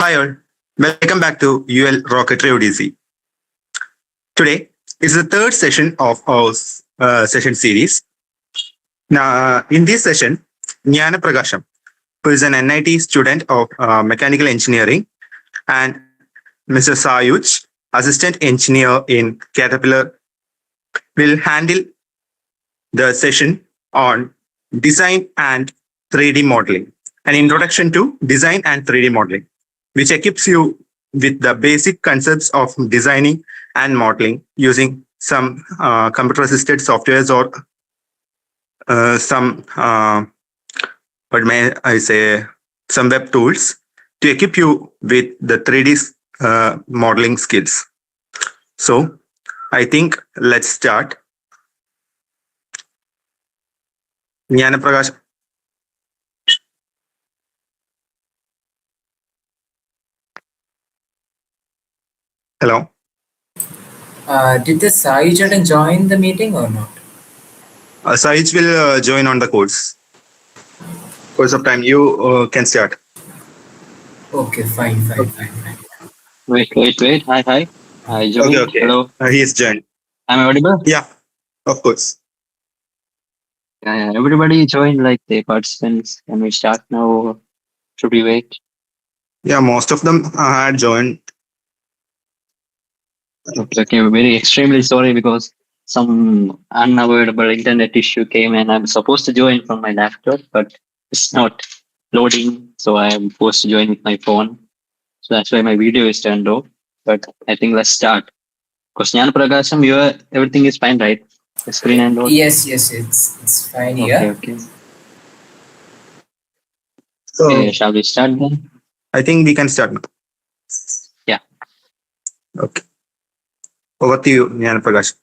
Hi all, welcome back to UL Rocketry Odyssey. Today is the third session of our session series. Now, in this session, Njanaprakasham, who is an NIT student of mechanical engineering, and Mr. Sayooj, assistant engineer in Caterpillar, will handle the session on design and 3D modeling, an introduction to design and 3D modeling, which equips you with the basic concepts of designing and modeling using some computer-assisted softwares or some what may I say, some web tools to equip you with the 3D modeling skills. So I think let's start. Njanaprakasham. Hello. Did the Sayooj join the meeting or not? Sayooj will join on the course. Course of time, you can start. Okay, fine. Wait. Hi. I joined. Okay. Hello. He is joined. Am I audible? Yeah, of course. Yeah. Everybody joined, like the participants. Can we start now? Or should we wait? Yeah, most of them had joined. Okay. Very extremely sorry because some unavoidable internet issue came and I'm supposed to join from my laptop, but it's not loading. So I am forced to join with my phone. So that's why my video is turned off. But I think let's start. Because Njanaprakasham, everything is fine, right? The screen and all. Yes, it's fine here. Okay. So Okay, shall we start then? I think we can start now. Yeah. Okay. Over to you, Njanaprakasham.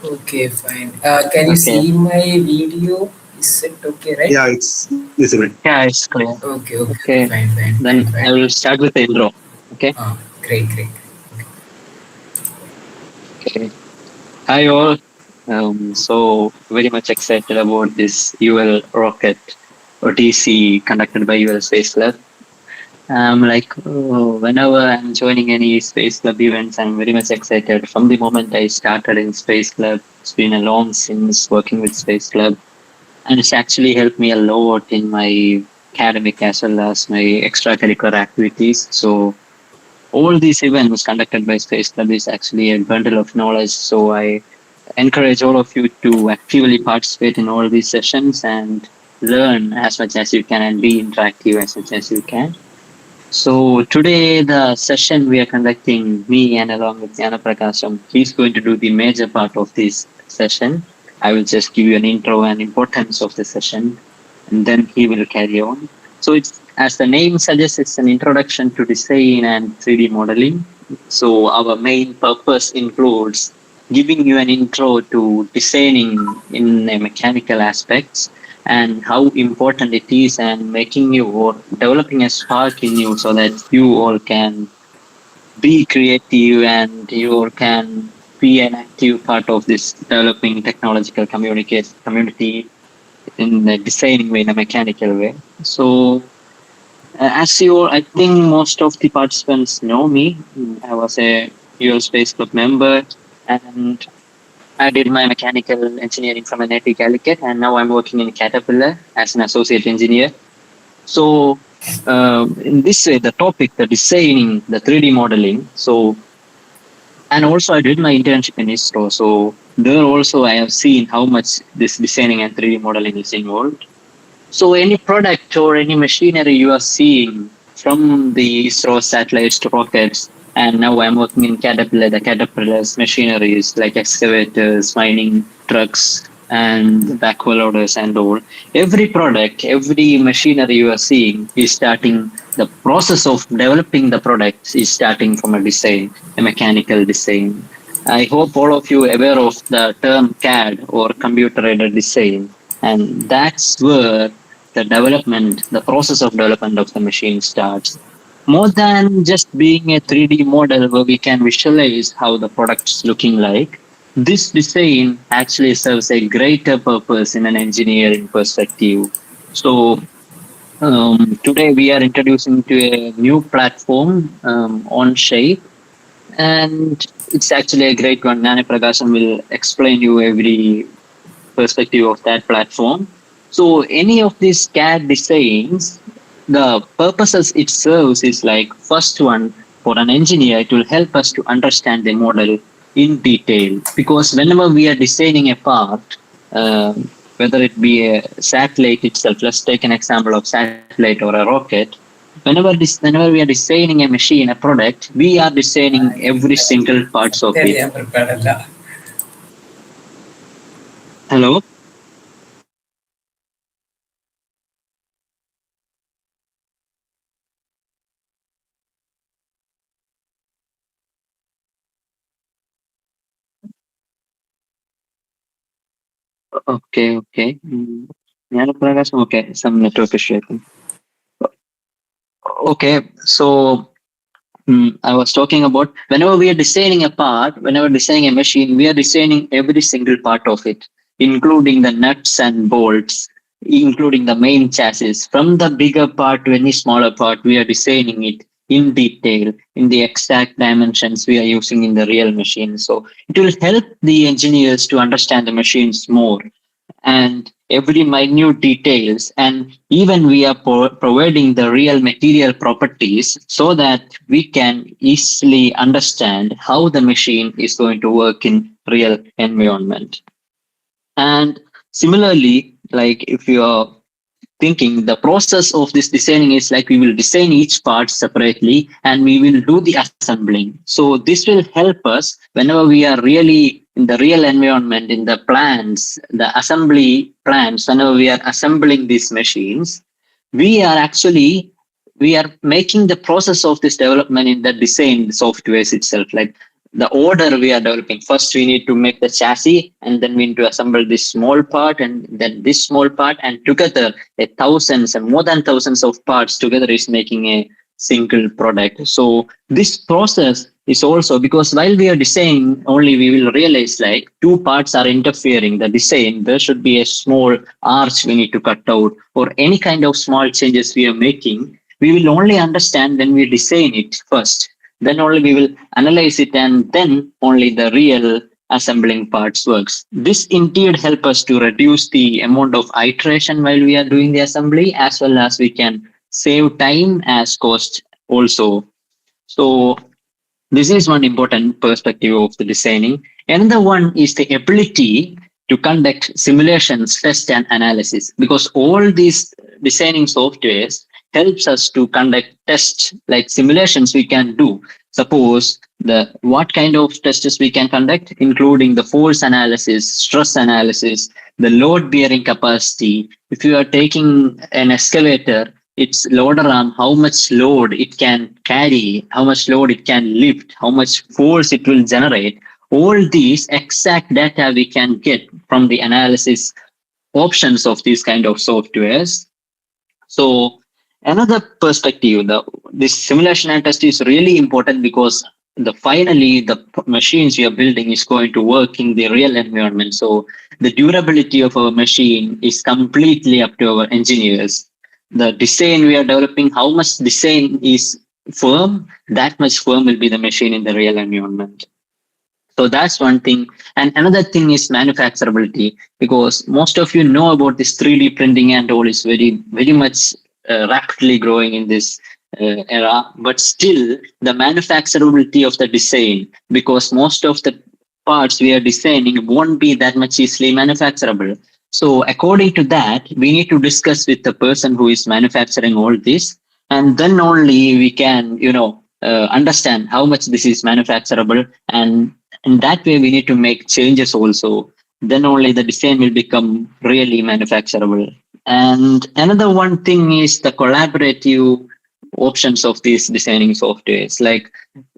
Okay, fine. Can you see my video? Is it okay, right? Yeah, it's visible. Yeah, it's clear. Okay. Fine. Then fine. I will start with the intro. Okay. Great. Okay. Hi all. So very much excited about this UL rocket Odyssey conducted by UL Space Lab. Whenever I'm joining any Space Club events, I'm very much excited. From the moment I started in Space Club, it's been a long since working with Space Club, and it's actually helped me a lot in my academic as well as my extracurricular activities. So all these events conducted by Space Club is actually a bundle of knowledge. So I encourage all of you to actively participate in all these sessions and learn as much as you can and be interactive as much as you can. So today the session we are conducting, me and along with Njanaprakasham, he's going to do the major part of this session. I will just give you an intro and importance of the session, and then he will carry on. So it's, as the name suggests, it's an introduction to design and 3D modeling. So our main purpose includes giving you an intro to designing in a mechanical aspects and how important it is, and making you or developing a spark in you so that you all can be creative and you all can be an active part of this developing technological community in a designing way, in a mechanical way. So as you all, I think most of the participants know me. I was a UL Space Club member, and I did my mechanical engineering from NIT Calicut, and now I'm working in Caterpillar as an associate engineer. So in this way, the topic, the designing, the 3D modeling. So, and also I did my internship in ISRO. So there also I have seen how much this designing and 3D modeling is involved. So any product or any machinery you are seeing, from the ISRO satellites to rockets, and now I'm working in Caterpillar. The Caterpillar's machineries like excavators, mining trucks, and backhoe loaders and all. Every product, every machinery you are seeing is starting, the process of developing the product is starting from a design, a mechanical design. I hope all of you are aware of the term CAD or computer-aided design. And that's where the development, the process of development of the machine starts. More than just being a 3D model where we can visualize how the product's looking like, this design actually serves a greater purpose in an engineering perspective. So Today we are introducing to a new platform on Shape, and it's actually a great one. Njanaprakasham will explain you every perspective of that platform. So any of these CAD designs, the purposes it serves is like first one for an engineer, it will help us to understand the model in detail because whenever we are designing a part, whether it be a satellite itself, let's take an example of satellite or a rocket. Whenever we are designing a machine, a product, we are designing every single parts of it. ഞാൻ prepared അല്ല. Hello. Okay, okay. Njanaprakasham, okay, some network issue, I think. Okay, so I was talking about whenever we are designing a part, whenever designing a machine, we are designing every single part of it, including the nuts and bolts, including the main chassis. From the bigger part to any smaller part, we are designing it in detail, in the exact dimensions we are using in the real machine. So it will help the engineers to understand the machines more and every minute details, and even we are providing the real material properties so that we can easily understand how the machine is going to work in real environment. And similarly, like if you are thinking, the process of this designing is like we will design each part separately and we will do the assembling. So this will help us whenever we are really in the real environment, in the plants, the assembly plants, whenever we are assembling these machines, we are actually we are making the process of this development in the design softwares itself. Like the order we are developing. First, we need to make the chassis, and then we need to assemble this small part, and then this small part, and together, thousands and more than thousands of parts together is making a single product. So this process is also because while we are designing, only we will realize like two parts are interfering. The design, there should be a small arch we need to cut out, or any kind of small changes we are making. We will only understand when we design it first, then only we will analyze it, and then only the real assembling parts works. This indeed help us to reduce the amount of iteration while we are doing the assembly, as well as we can save time as cost also. So this is one important perspective of the designing. Another one is the ability to conduct simulations, test, and analysis, because all these designing softwares helps us to conduct tests like simulations we can do. Suppose the what kind of tests we can conduct, including the force analysis, stress analysis, the load bearing capacity. If you are taking an excavator, its loader arm, how much load it can carry, how much load it can lift, how much force it will generate. All these exact data we can get from the analysis options of these kind of softwares. So another perspective, this simulation and test is really important because finally the machines we are building is going to work in the real environment. So the durability of our machine is completely up to our engineers. The design we are developing, how much design is firm, that much firm will be the machine in the real environment. So that's one thing. And another thing is manufacturability, because most of you know about this 3D printing and all is very, very much rapidly growing in this era. But still, the manufacturability of the design, because most of the parts we are designing won't be that much easily manufacturable. So according to that, we need to discuss with the person who is manufacturing all this, and then only we can, understand how much this is manufacturable, and in that way we need to make changes also, then only the design will become really manufacturable. And another one thing is the collaborative options of these designing softwares. Like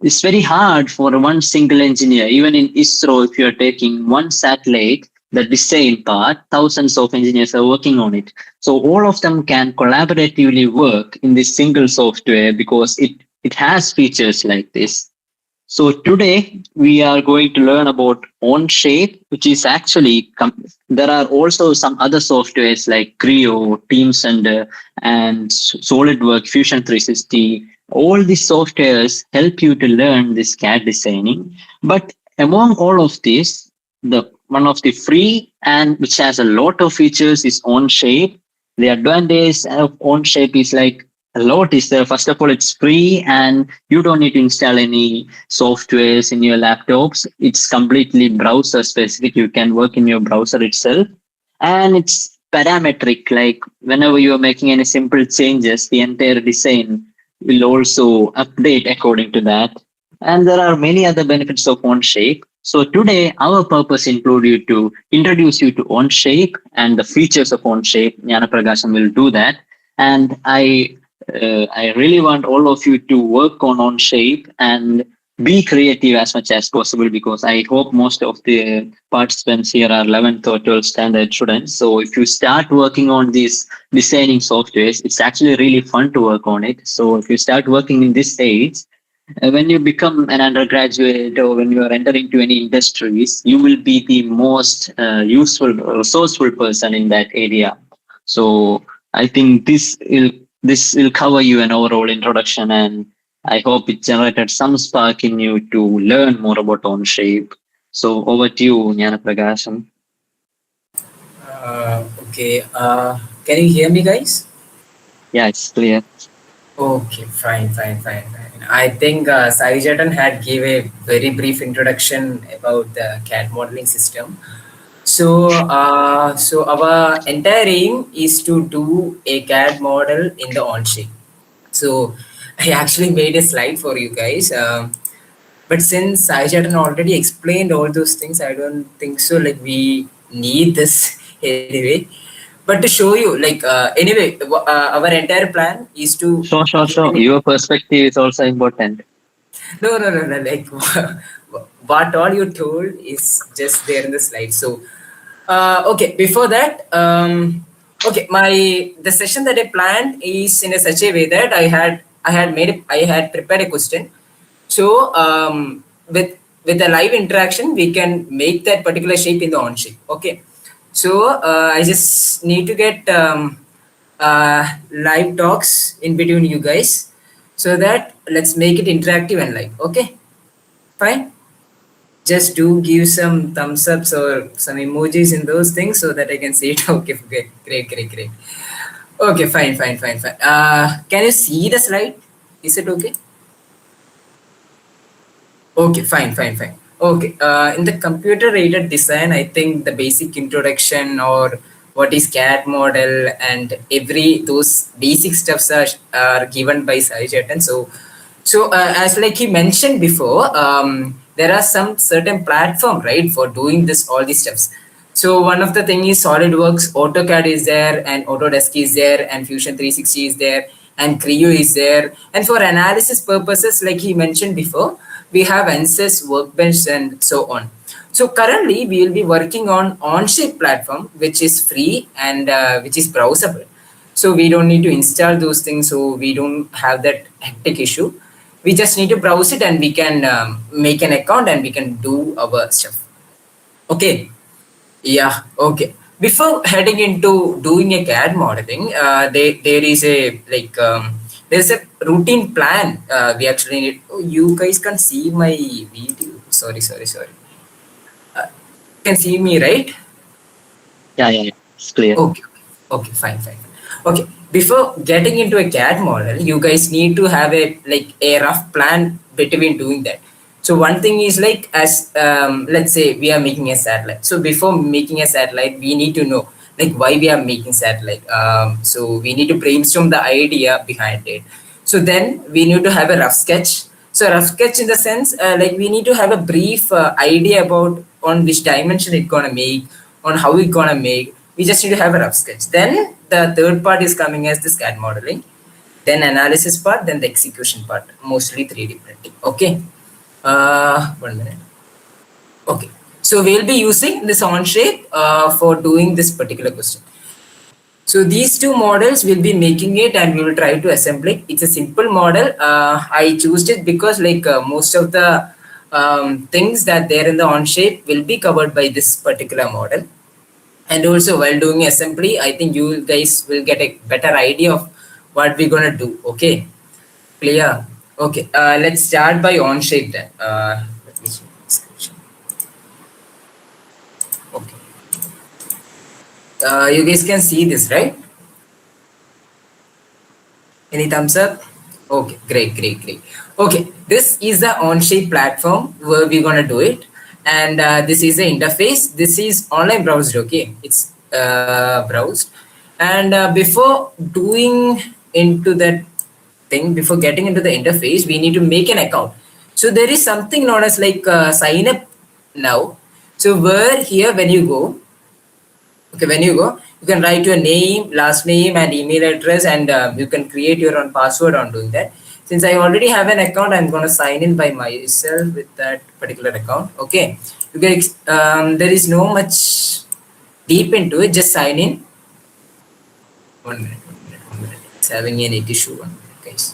it's very hard for one single engineer, even in ISRO, if you're taking one satellite, the design part, thousands of engineers are working on it. So all of them can collaboratively work in this single software because it has features like this. So today we are going to learn about OnShape, which is actually there are also some other softwares like Creo, Teamcenter, and SolidWorks, Fusion 360. All these softwares help you to learn this CAD designing. But among all of this, the one of the free and which has a lot of features is OnShape. The advantage of OnShape is like a lot is there. First of all, it's free and you don't need to install any softwares in your laptops. It's completely browser specific. You can work in your browser itself. And it's parametric, like whenever you are making any simple changes, the entire design will also update according to that. And there are many other benefits of OnShape. So today, our purpose include you to introduce you to OnShape and the features of OnShape. Njanaprakasham will do that. And I really want all of you to work on OnShape and be creative as much as possible, because I hope most of the participants here are 11th or 12th standard students. So if you start working on these designing softwares, it's actually really fun to work on it. So if you start working in this stage, when you become an undergraduate or when you are entering to any industries, you will be the most useful, resourceful person in that area. So I think this will cover you an overall introduction, and I hope it generated some spark in you to learn more about OnShape. So over to you, Njanaprakasham. Okay. Can you hear me, guys? Yeah, it's clear. Okay, fine. I think Sai Jatan had gave a very brief introduction about the CAD modeling system. So our entire aim is to do a CAD model in the on-shape. So I actually made a slide for you guys. But since Sai Jatan already explained all those things, I don't think so. Like we need this anyway. But to show you, like anyway, our entire plan is to Sure. Your perspective is also important. no. Like what all you told is just there in the slide. So, okay. Before that, okay, the session that I planned is in a such a way that I had prepared a question. So, with a live interaction, we can make that particular shape in the on shape. Okay. So I just need to get live talks in between you guys, so that let's make it interactive and live. Okay, fine. Just do give some thumbs ups or some emojis in those things so that I can see it. Okay, great. Okay, fine. Can you see the slide? Is it okay? Okay, fine. Okay, in the computer-aided design, I think the basic introduction or what is CAD model and every those basic stuffs are given by Sai Chetan. So as like he mentioned before, there are some certain platform, right, for doing this all these steps. So one of the thing is SolidWorks, AutoCAD is there, and Autodesk is there, and Fusion 360 is there, and Creo is there. And for analysis purposes, like he mentioned before, we have Ansys, Workbench, and so on. So currently, we will be working on OnShape platform, which is free and which is browsable. So we don't need to install those things, so we don't have that hectic issue. We just need to browse it and we can make an account and we can do our stuff. Okay. Yeah, okay. Before heading into doing a CAD modeling, there is a there's a routine plan. We actually need. Oh, you guys can see my video. Sorry. You can see me, right? Yeah. It's clear. Okay, fine. Okay, before getting into a CAD model, you guys need to have a rough plan between doing that. So one thing is like as let's say we are making a satellite. So before making a satellite, we need to know like why we are making satellite. So we need to brainstorm the idea behind it. So then we need to have a rough sketch. So rough sketch in the sense like we need to have a brief idea about on which dimension it's gonna make, on how it's gonna make. We just need to have a rough sketch. Then the third part is coming as the CAD modeling, then analysis part, then the execution part, mostly 3D printing. Okay. 1 minute. Okay. So we'll be using this OnShape for doing this particular question. So these two models will be making it and we will try to assemble it. It's a simple model. I chose it because like most of the things that there in the on shape will be covered by this particular model. And also while doing assembly, I think you guys will get a better idea of what we're gonna do. Okay, clear? Okay, let's start by on shape then. Let me see the description. Okay, you guys can see this, right? Any thumbs up? Okay, great. Okay, this is the on-shape platform where we're gonna do it, and this is the interface. This is online browsed. Okay, it's browsed, and before doing into that thing, before getting into the interface, we need to make an account. So there is something known as like sign up now. So where here when you go, okay, when you go, you can write your name, last name, and email address, and you can create your own password on doing that. Since I already have an account, I'm going to sign in by myself with that particular account. Okay, you can there is no much deep into it. Just sign in. 1 minute, 1 minute, 1 minute. It's having an issue. 1 minute, guys.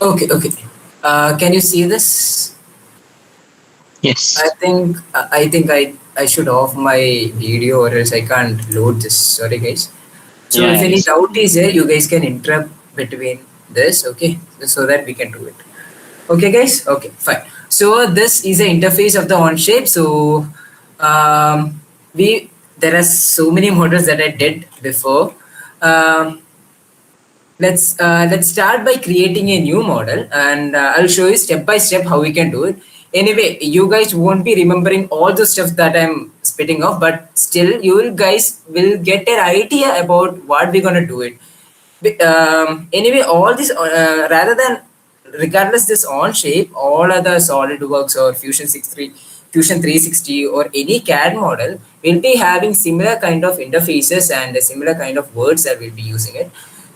Okay. Okay. Can you see this? Yes. I think I should off my video or else I can't load this. Sorry guys. So Yeah, if any yes. doubt is there, you guys can interrupt between this, okay? So that we can do it. Okay guys? Okay, fine. So this is the interface of the on shape. So we there are so many models that I did before. Um, let's start by creating a new model, and I'll show you step by step how we can do it. Anyway, you guys won't be remembering all the stuff that I'm spitting off, but still you will guys will get an idea about what we're gonna do it. Anyway, all this rather than regardless this on shape, all other SolidWorks or Fusion 360 or any CAD model will be having similar kind of interfaces and a similar kind of words that we'll be using it.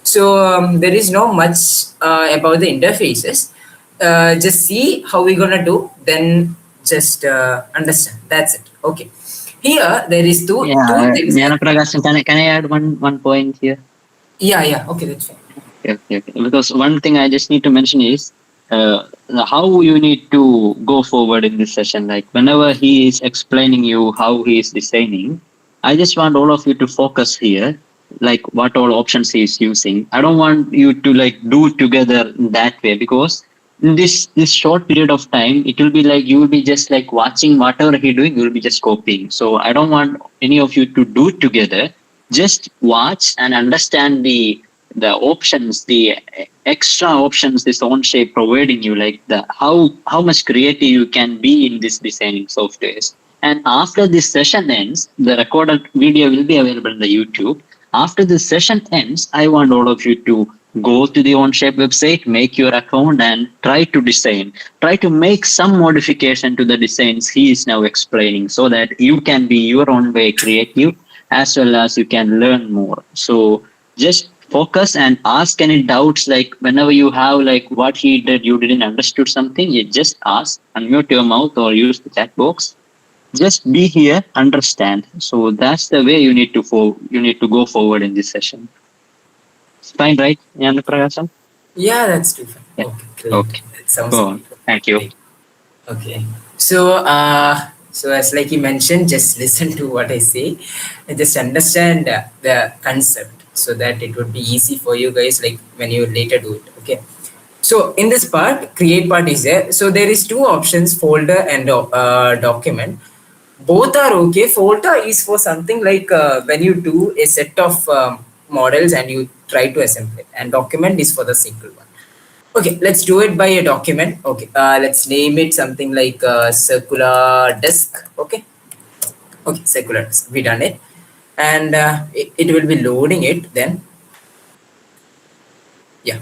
So there is no much about the interfaces. Just see how we're gonna do, then just understand. That's it. Okay. Here there is two Yeah, things. Njanaprakasham, can I add one point here? Yeah. Okay, that's fine. Okay. Because one thing I just need to mention is how you need to go forward in this session. Like whenever he is explaining you how he is designing, I just want all of you to focus here, like what all options he is using. I don't want you to like do together that way, because in this short period of time, it will be like you will be just like watching whatever he doing, you will be just copying. So I don't want any of you to do it together. Just watch and understand the options, the extra options this own shape providing you, like the how much creative you can be in this designing softwares. And after this session ends, the recorded video will be available on the YouTube. After this session ends, I want all of you to go to the OnShape website, make your account, and try to design. Try to make some modification to the designs he is now explaining, so that you can be your own way creative, as well as you can learn more. So just focus and ask any doubts. Like whenever you have like what he did, you didn't understood something, you just ask, unmute your mouth or use the chat box. Just be here, understand. So that's the way you need to go forward in this session. It's fine, right, Njanaprakasham? Yeah, that's too fine. Yeah. Okay, great. Okay. That sounds Go on. Thank you. great. Okay. So so as like you mentioned, just listen to what I say and just understand the concept so that it would be easy for you guys like when you later do it. Okay. So in this part, create part is there. So there is two options, folder and document. Both are okay. Folder is for something like when you do a set of models and you try to assemble it, and document is for the single one. Okay, let's do it by a document. Okay, let's name it something like circular disk. Okay, circular disk. We done it, and it will be loading it. Then, yeah,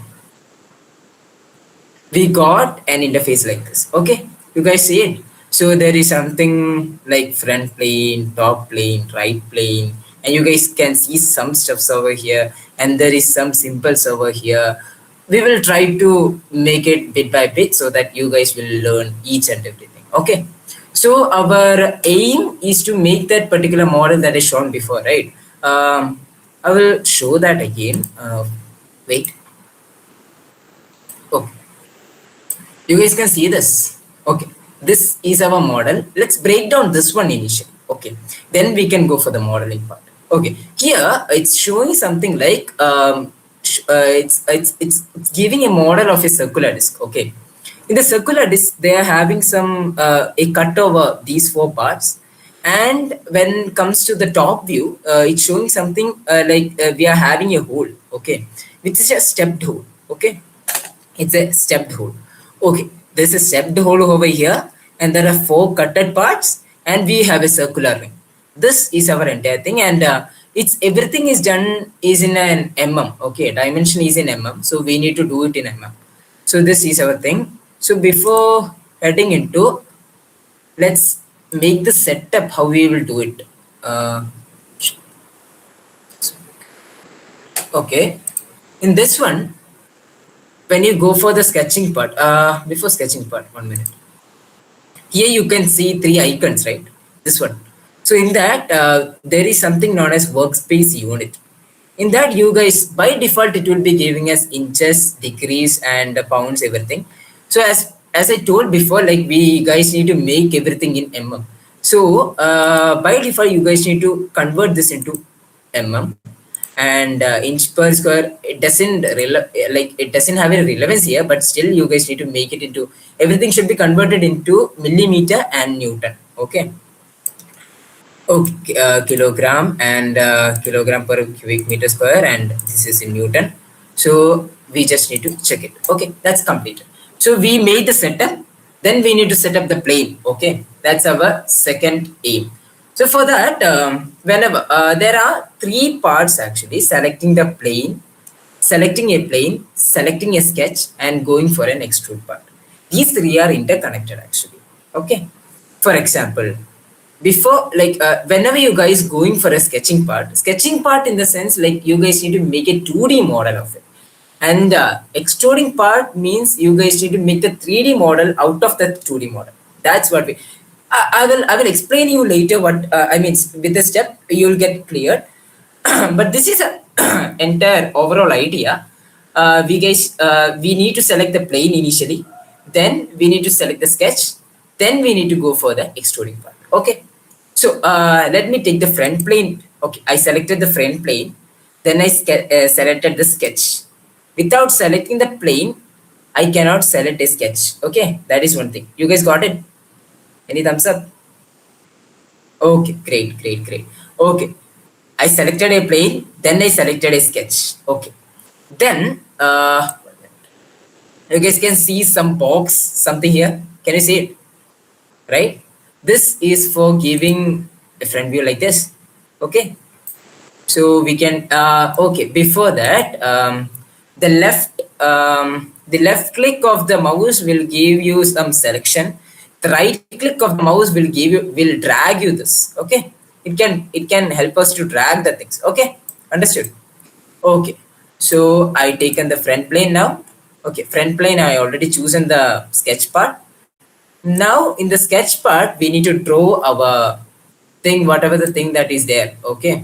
we got an interface like this. Okay, You guys see it? So there is something like front plane, top plane, right plane, and you guys can see some stuffs over here, and there is some symbols over here. We will try to make it bit by bit so that you guys will learn each and everything. Okay. So our aim is to make that particular model that is shown before, right? I will show that again. Wait. Okay. You guys can see this. Okay. This is our model. Let's break down this one initially. Okay. Then we can go for the modeling part. Okay. Here it's showing something like it's giving a model of a circular disc. Okay. In the circular disc, they are having some a cut over these four parts. And when it comes to the top view, it's showing something like we are having a hole. Okay. Which is a stepped hole. Okay. It's a stepped hole. Okay, there's a stepped hole over here, and there are four cutted parts, and we have a circular ring. This is our entire thing, and it's everything is done is in an mm. Okay, dimension is in mm, so we need to do it in mm. So this is our thing. So before heading into, let's make the setup how we will do it. Okay, in this one, when you go for the sketching part, before sketching part, 1 minute. Here you can see three icons, right? This one. So in that, there is something known as workspace unit. In that, you guys, by default, it will be giving us inches, degrees, and pounds, everything. So as I told before, like we guys need to make everything in mm. So by default, you guys need to convert this into mm. And inch per square, it doesn't it doesn't have a relevance here, but still you guys need to make it into, everything should be converted into millimeter and newton. Okay. Okay, kilogram and kilogram per cubic meter square, and this is in newton. So we just need to check it. Okay, that's completed. So we made the setup, then we need to set up the plane. Okay, that's our second aim. So for that, whenever there are three parts actually: selecting the plane, selecting a plane, selecting a sketch, and going for an extrude part. These three are interconnected actually. Okay. For example, before whenever you guys going for a sketching part in the sense like you guys need to make a 2D model of it, and extruding part means you guys need to make the 3D model out of the 2D model. That's what I will explain you later what I mean with the step you'll get clear. But this is a entire overall idea. We need to select the plane initially, then we need to select the sketch, then we need to go for the extruding part. Okay. So let me take the front plane. Okay, I selected the front plane, then I selected the sketch. Without selecting the plane, I cannot select a sketch. Okay, that is one thing. You guys got it? Any thumbs up? Okay, great. Okay, I selected a plane, then I selected a sketch. Okay, then you guys can see some box, something here. Can you see it? Right? This is for giving a front view like this. Okay, so we can okay, before that, the left click of the mouse will give you some selection. The right click of the mouse will drag you this. Okay, it can help us to drag the things. Okay, understood? Okay, so I taken the front plane now. Okay, front plane I already chosen the sketch part. Now in the sketch part we need to draw our thing, whatever the thing that is there. Okay,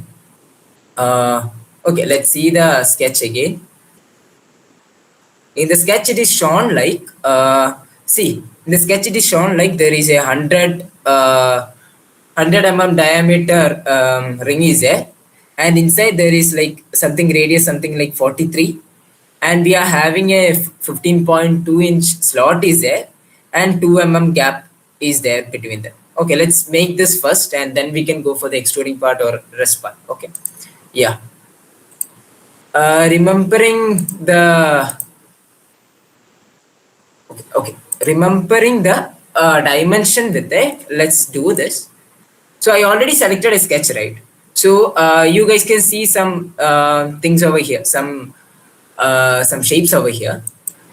okay, let's see the sketch again. In the sketch it is shown like see, in the sketch it is shown like there is a 100 mm diameter ring is there, and inside there is like something radius something like 43, and we are having a 15.2 inch slot is there, and 2 mm gap is there between them. Okay, let's make this first and then we can go for the extruding part or rest part. Okay, yeah. Remembering the okay, remembering the dimension with it, let's do this. So I already selected a sketch, right? So you guys can see some things over here, some shapes over here.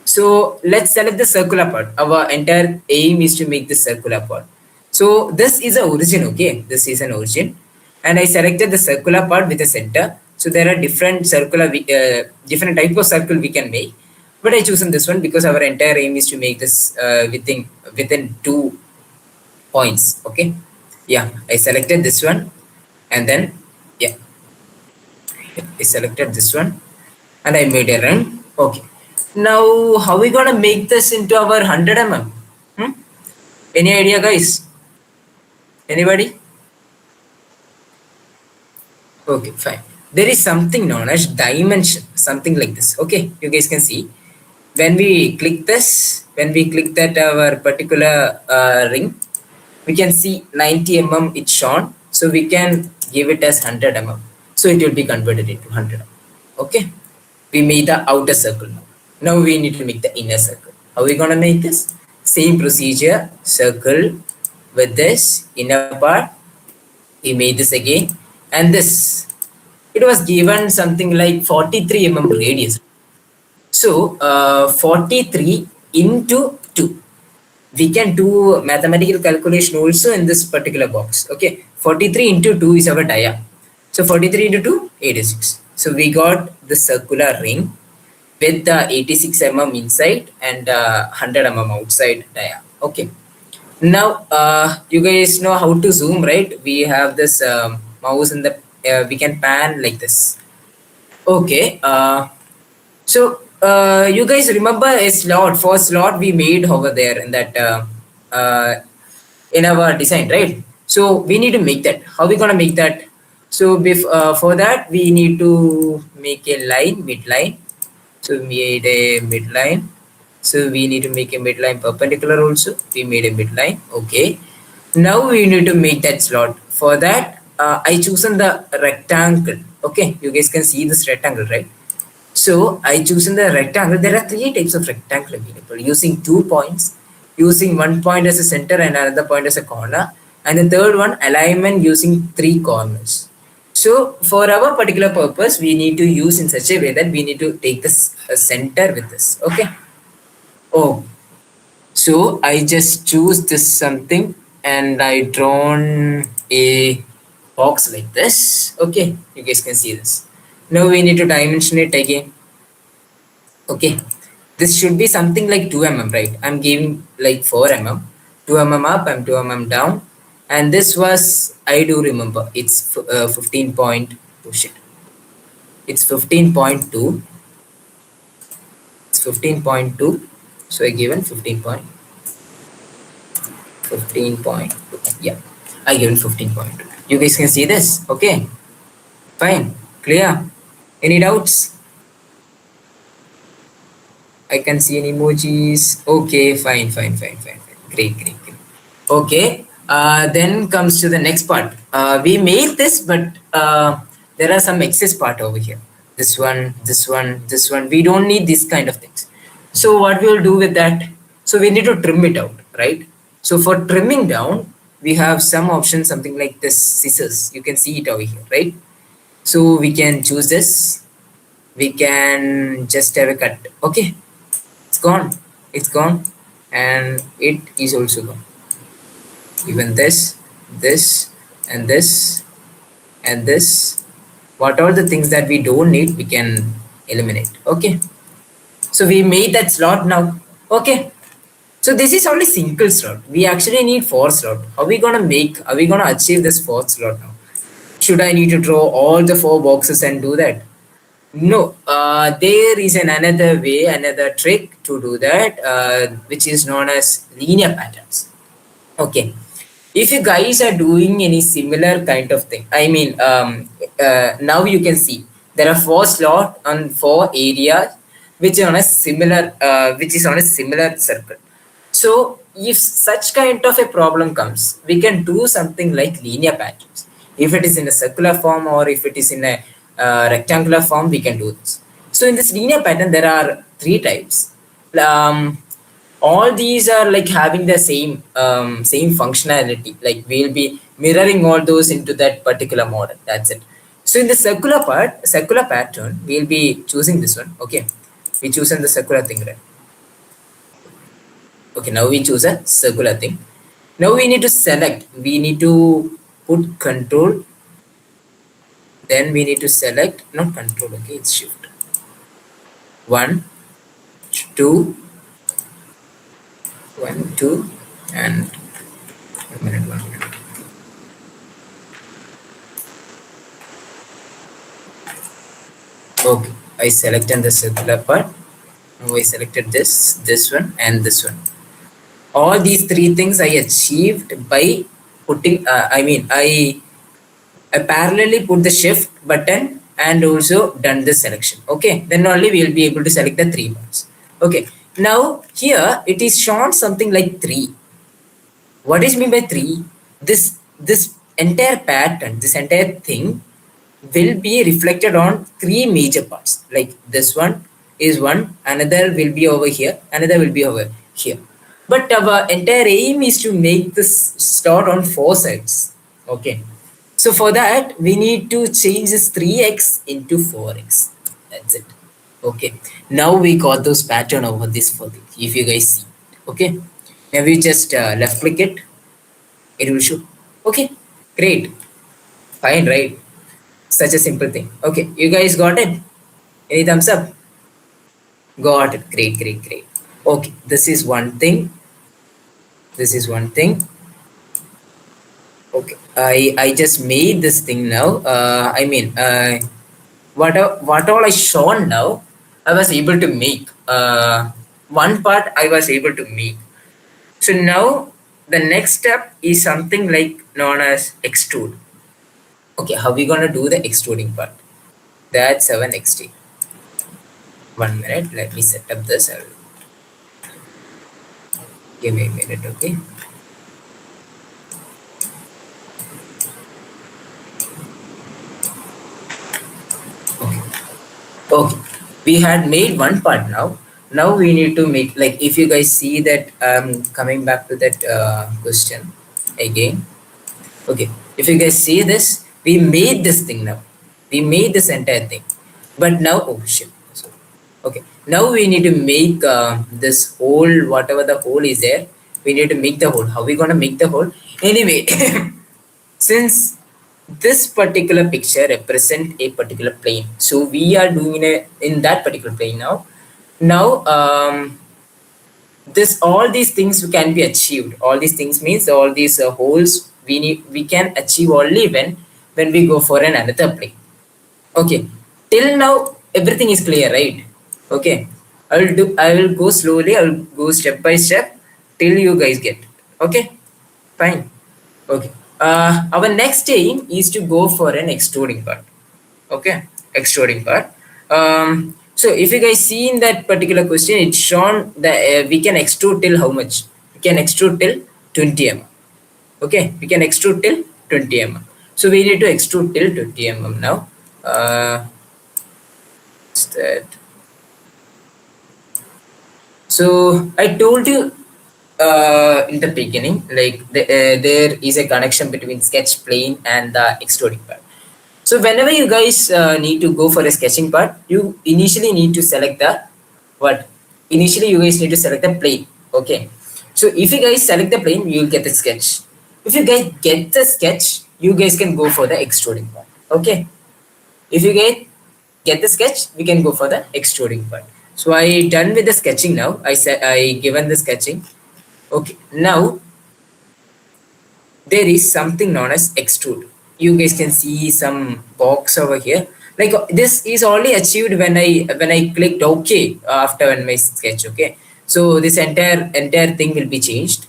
So let's select the circular part. Our entire aim is to make this circular part. So this is a origin, okay? This is an origin. And I selected the circular part with a center. So there are different different type of circle we can make. But I chosen this one because our entire aim is to make this within 2 points, okay? Yeah, I selected this one, and then yeah, I selected this one, and I made a run. Okay. Now, how we gonna make this into our 100 mm? Hmm? Any idea, guys? Anybody? Okay, fine. There is something known as dimension, something like this. Okay, you guys can see. When we click this, when we click that our particular ring, we can see 90 mm it's shown. So we can give it as 100 mm. So it will be converted into 100 mm. Okay. We made the outer circle now. Now we need to make the inner circle. How are we gonna make this? Same procedure, circle with this inner part. We made this again, and this. It was given something like 43 mm radius. So 43 into 2. We can do mathematical calculation also in this particular box. Okay, 43 into 2 is our dia. So 43 into 2, 86. So we got the circular ring with the 86 mm inside and 100 mm outside dia. Okay. Now you guys know how to zoom, right? We have this mouse in the we can pan like this. Okay. So you guys remember a slot, for slot we made over there in that in our design, right? So we need to make that. How we gonna make that? So for that we need to make a line, midline. So we made a midline. So we need to make a midline perpendicular also. We made a midline. Okay. Now we need to make that slot. For that, I chosen the rectangle. Okay, you guys can see this rectangle, right? So I chosen the rectangle. There are 3 types of rectangle available using 2 points, using 1 point as a center and another point as a corner, and the third one alignment using 3 corners. So for our particular purpose, we need to use in such a way that we need to take this center with this. Okay. Oh, so I just choose this something and I drawn a box like this. Okay, you guys can see this. Now we need to dimension it again. Okay, this should be something like 2 mm, right? I'm giving like 4 mm, 2 mm up and 2 mm down. And this was, I do remember, it's 15 point, oh shit. It's 15.2. It's 15.2. So I given 15.2. Yeah, I given 15.2. You guys can see this. Okay, fine, clear. Any doubts? I can see any emojis. Okay, fine. Great. Okay, then comes to the next part. We made this, but there are some excess part over here. This one. We don't need this kind of things. So what we will do with that? So we need to trim it out, right? So for trimming down, we have some options, something like this scissors. You can see it over here, right? So we can choose this. We can just have a cut. Okay, it's gone, and it is also gone. Even this, and this, and this. What are the things that we don't need, we can eliminate. Okay. So we made that slot now. Okay. So this is only single slot. We actually need 4 slot. Are we gonna achieve this 4th slot now? Should I need to draw all the 4 boxes and do that? No, there is another way, another trick to do that, which is known as linear patterns. Okay, if you guys are doing any similar kind of thing, I mean, now you can see there are 4 slots on 4 areas, which is on a similar circle. So if such kind of a problem comes, we can do something like linear patterns. If it is in a circular form or if it is in a rectangular form, we can do this. So in this linear pattern, there are 3 types. All these are like having the same functionality. Like we'll be mirroring all those into that particular model. That's it. So in the circular pattern, we'll be choosing this one. Okay, we chosen the circular thing, right? Okay, now we choose a circular thing. Now we need to select. We need to put control. Then we need to select, not control, okay, it's shift. 1, 2, 1, 2, and 1 minute, 1 minute. Okay, I selected the circular part. Now I selected this one, and this one. All these three things I achieved by putting, I parallelly put the shift button and also done the selection. Okay, then only we will be able to select the 3 parts. Okay, now here it is shown something like 3. What is mean by 3? This entire pattern, this entire thing will be reflected on 3 major parts. Like this one is one, another will be over here, another will be over here. But our entire aim is to make this start on 4 sides. Okay. So for that, we need to change this 3x into 4x. That's it. Okay. Now we got those pattern over this for this, if you guys see. Okay. Now we just left click it. It will show. Okay. Great. Fine, right? Such a simple thing. Okay. You guys got it? Any thumbs up? Got it. Great, great, great. Okay. This is one thing. This is one thing. Okay, I just made this thing now. What all I shown now, I was able to make. One part I was able to make. So now the next step is something like known as extrude. Okay, how we gonna do the extruding part? That's our next step. 1 minute. Let me set up this. Give me a minute. Okay. Okay, we had made one part now. Now we need to make, like, if you guys see that coming back to that question again. Okay, if you guys see this, we made this thing now. We made this entire thing. But now, oh shit. Okay, now we need to make this hole, whatever the hole is there. We need to make the hole. How we gonna make the hole? Anyway, since this particular picture represent a particular plane, so we are doing it in that particular plane now. Now this, all these things can be achieved. All these things means all these holes we can achieve only when we go for another plane. Okay, till now everything is clear, right? Okay, I will go slowly. I will go step by step till you guys get it. Okay, fine. Okay. Our next aim is to go for an extruding part. Okay, extruding part. So if you guys see in that particular question, it's shown that we can extrude till how much? We can extrude till 20 mm. Okay, we can extrude till 20 mm. So we need to extrude till 20 mm now. That. So I told you in the beginning, like there is a connection between sketch plane and the extruding part. So whenever you guys need to go for a sketching part, you initially need to select the what? Initially you guys need to select the plane. Okay. So if you guys select the plane, you will get the sketch. If you guys get the sketch, you guys can go for the extruding part. Okay. If you get the sketch, we can go for the extruding part. So I done with the sketching now. I given the sketching. Okay, now there is something known as extrude. You guys can see some box over here. Like this is only achieved when I clicked OK after my sketch. Okay, so this entire thing will be changed.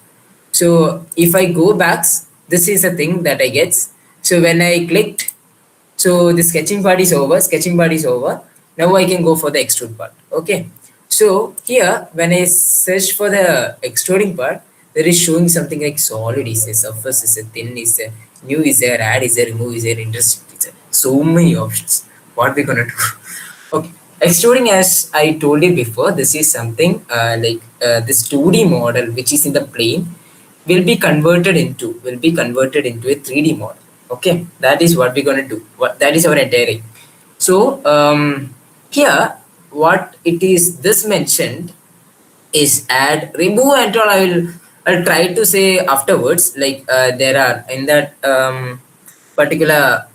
So if I go back, this is a thing that I get. So when I clicked, so the sketching part is over. Sketching part is over. Now I can go for the extrude part. Okay. So here, when I search for the extruding part, there is showing something like solid is there, surface is there, thin is there, new is there, add is there, remove is there, intersect is there. So many options. What we gonna do? Okay. Extruding, as I told you before, this is something this 2D model which is in the plane will be converted into a 3D model. Okay, that is what we're gonna do. That is our entire aim. So here, what it is this mentioned is add, remove and all. I'll try to say afterwards. Like there are in that particular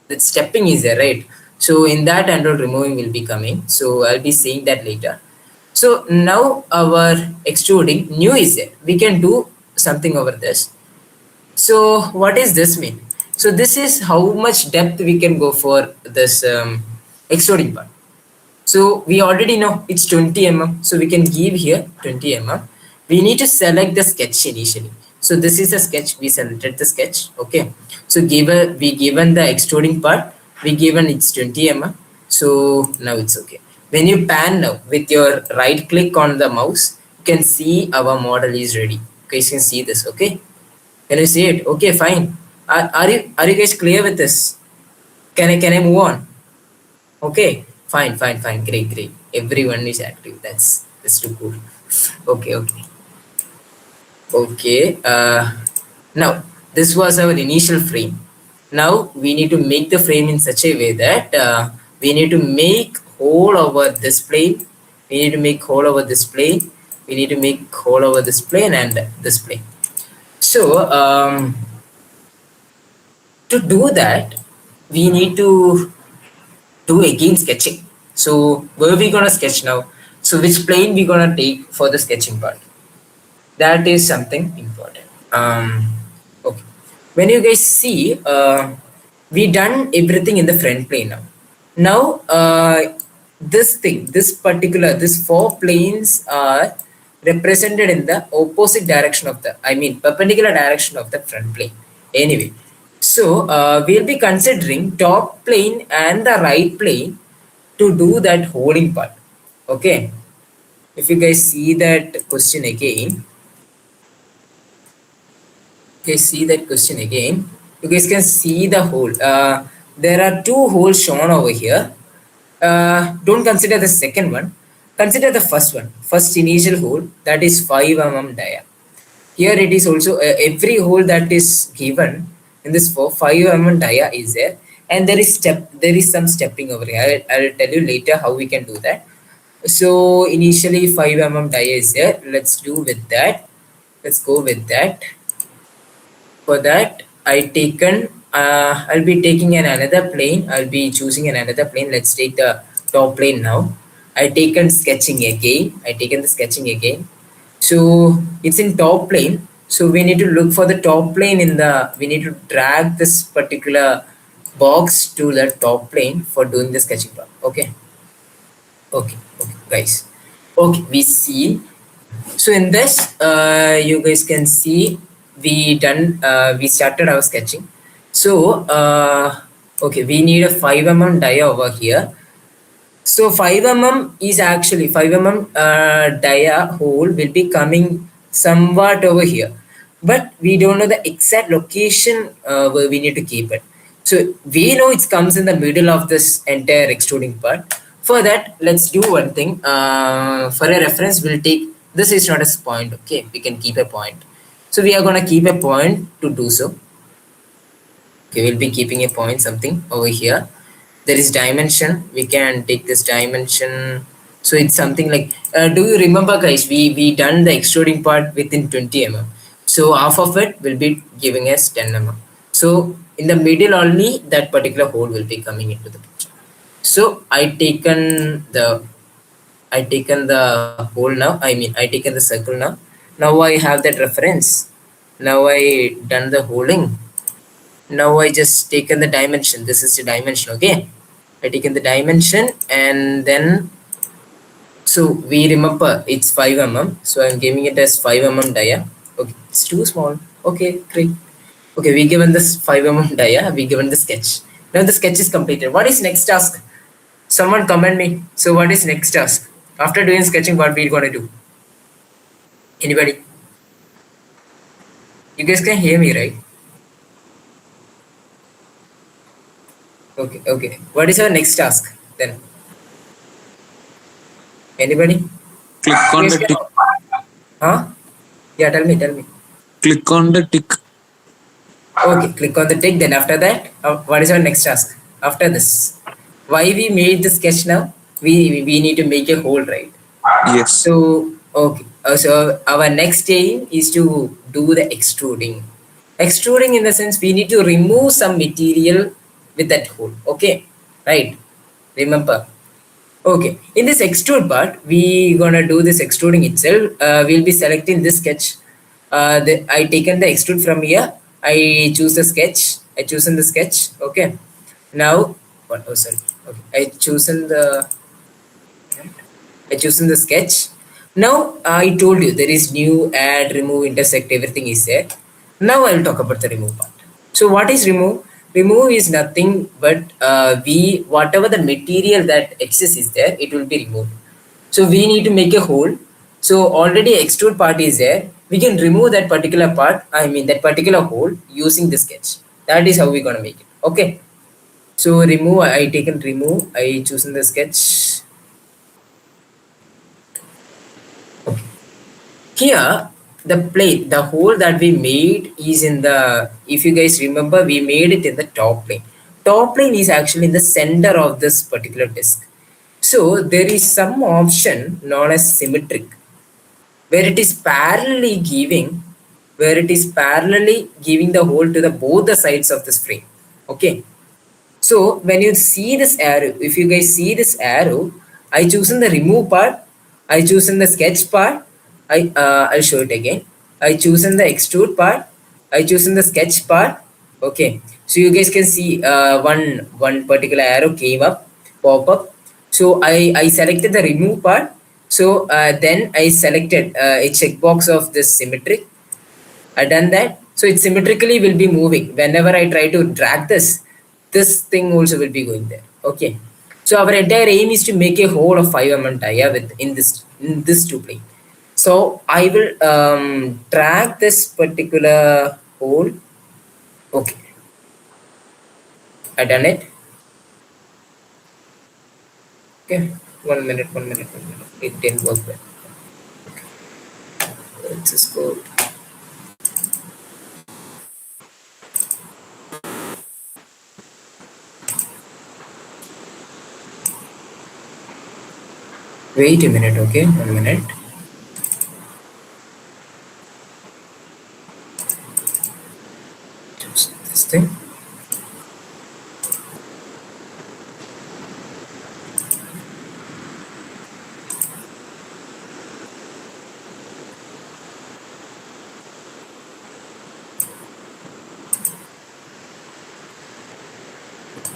that stepping is there, right? So in that and all removing will be coming. So I'll be saying that later. So now our extruding new is there. We can do something over this. So what is this mean? So this is how much depth we can go for this extruding part. So we already know it's 20 mm. So we can give here 20 mm. We need to select the sketch initially. So this is a sketch. We selected the sketch. Okay. So we given the extruding part. We given it's 20 mm. So now it's okay. When you pan now with your right click on the mouse, you can see our model is ready. Okay, you can see this. Okay. Can you see it? Okay, fine. Are you guys clear with this? Can I move on? Okay, fine. Great. Everyone is active. That's too cool. Okay. Now this was our initial frame. Now we need to make the frame in such a way that we need to make hole over this plane. We need to make hole over this plane. We need to make hole over this plane and this plane. So to do that, we need to do again sketching. So where we gonna sketch now? So which plane we gonna take for the sketching part? That is something important. Okay. When you guys see, we done everything in the front plane now. Now this four planes are represented in the opposite direction of the, I mean perpendicular direction of the front plane. Anyway, so we'll be considering top plane and the right plane to do that holding part. Okay. If you guys see that question again, you guys can see the hole. There are two holes shown over here. Don't consider the second one. Consider the first one. First initial hole, that is 5 mm dia. Here it is also every hole that is given in this 5 mm dia is there, and there is some stepping over here. I'll tell you later how we can do that. So initially 5 mm dia is there. Let's go with that. For that, I'll be taking another plane. I'll be choosing another plane. Let's take the top plane now. I taken the sketching again. So it's in top plane. So we need to look for the top plane we need to drag this particular box to the top plane for doing the sketching part. Okay, guys. Okay, we see. So in this, you guys can see we started our sketching. So okay, we need a 5 mm dia over here. So 5 mm is actually 5 mm dia hole will be coming somewhat over here, but we don't know the exact location where we need to keep it. So we know it comes in the middle of this entire extruding part. For that, let's do one thing. For a reference, we'll take, this is not a point. Okay, we can keep a point. So we are going to keep a point to do so. Okay, we'll be keeping a point something over here. There is dimension. We can take this dimension. So it's something like, do you remember guys, we done the extruding part within 20 mm. So half of it will be giving us 10 mm. So in the middle only that particular hole will be coming into the picture. So I taken the hole now. I taken the circle now. Now I have that reference. Now I done the holding. Now I just taken the dimension. This is the dimension. Okay, I taken the dimension, and then so we remember it's 5 mm. So I'm giving it as 5 mm dia. Okay, it's too small. Okay, great. Okay, we given this 5 mm dia. We given the sketch. Now the sketch is completed. What is next task? Someone comment me. So what is next task? After doing sketching, what we're gonna do? Anybody? You guys can hear me, right? Okay. What is our next task then? Anybody? Click on the tick. Huh? Yeah, tell me. Click on the tick. Okay, click on the tick. Then after that, what is our next task? After this, why we made the sketch now? We need to make a hole, right? Yes. So okay, So our next aim is to do the extruding. Extruding in the sense we need to remove some material with that hole. Okay, right? Remember. Okay, in this extrude part, we gonna do this extruding itself. We'll be selecting this sketch. I taken the extrude from here. I choose the sketch. I chosen the sketch. Okay. Now, what? Oh, sorry. Okay, I chosen the sketch. Now I told you there is new, add, remove, intersect, everything is there. Now I'll talk about the remove part. So what is remove? Remove is nothing but we whatever the material that excess is there, it will be removed. So we need to make a hole. So already extrude part is there. We can remove that particular part. I mean that particular hole using the sketch. That is how we're gonna make it. Okay. So remove. I taken remove. I chosen the sketch. Here, the plane, the hole that we made is in the, if you guys remember, we made it in the top plane. Top plane is actually in the center of this particular disk. So there is some option known as symmetric, where it is parallelly giving, the hole to the both the sides of this frame. Okay. So when you see this arrow, if you guys see this arrow, I chosen the remove part, I chosen the sketch part, I'll show it again. I chosen the extrude part, I chosen the sketch part. Okay, so you guys can see one particular arrow came up, pop up. So I selected the remove part. So then I selected a checkbox of this symmetric. I done that. So it symmetrically will be moving. Whenever I try to drag this thing also will be going there. Okay. So our entire aim is to make a hole of 5 mm dia with in this two plane. So I will drag this particular hole. Okay. I done it. Okay. 1 minute. It didn't work well. Let's just go. Wait a minute, okay? 1 minute. Just this thing.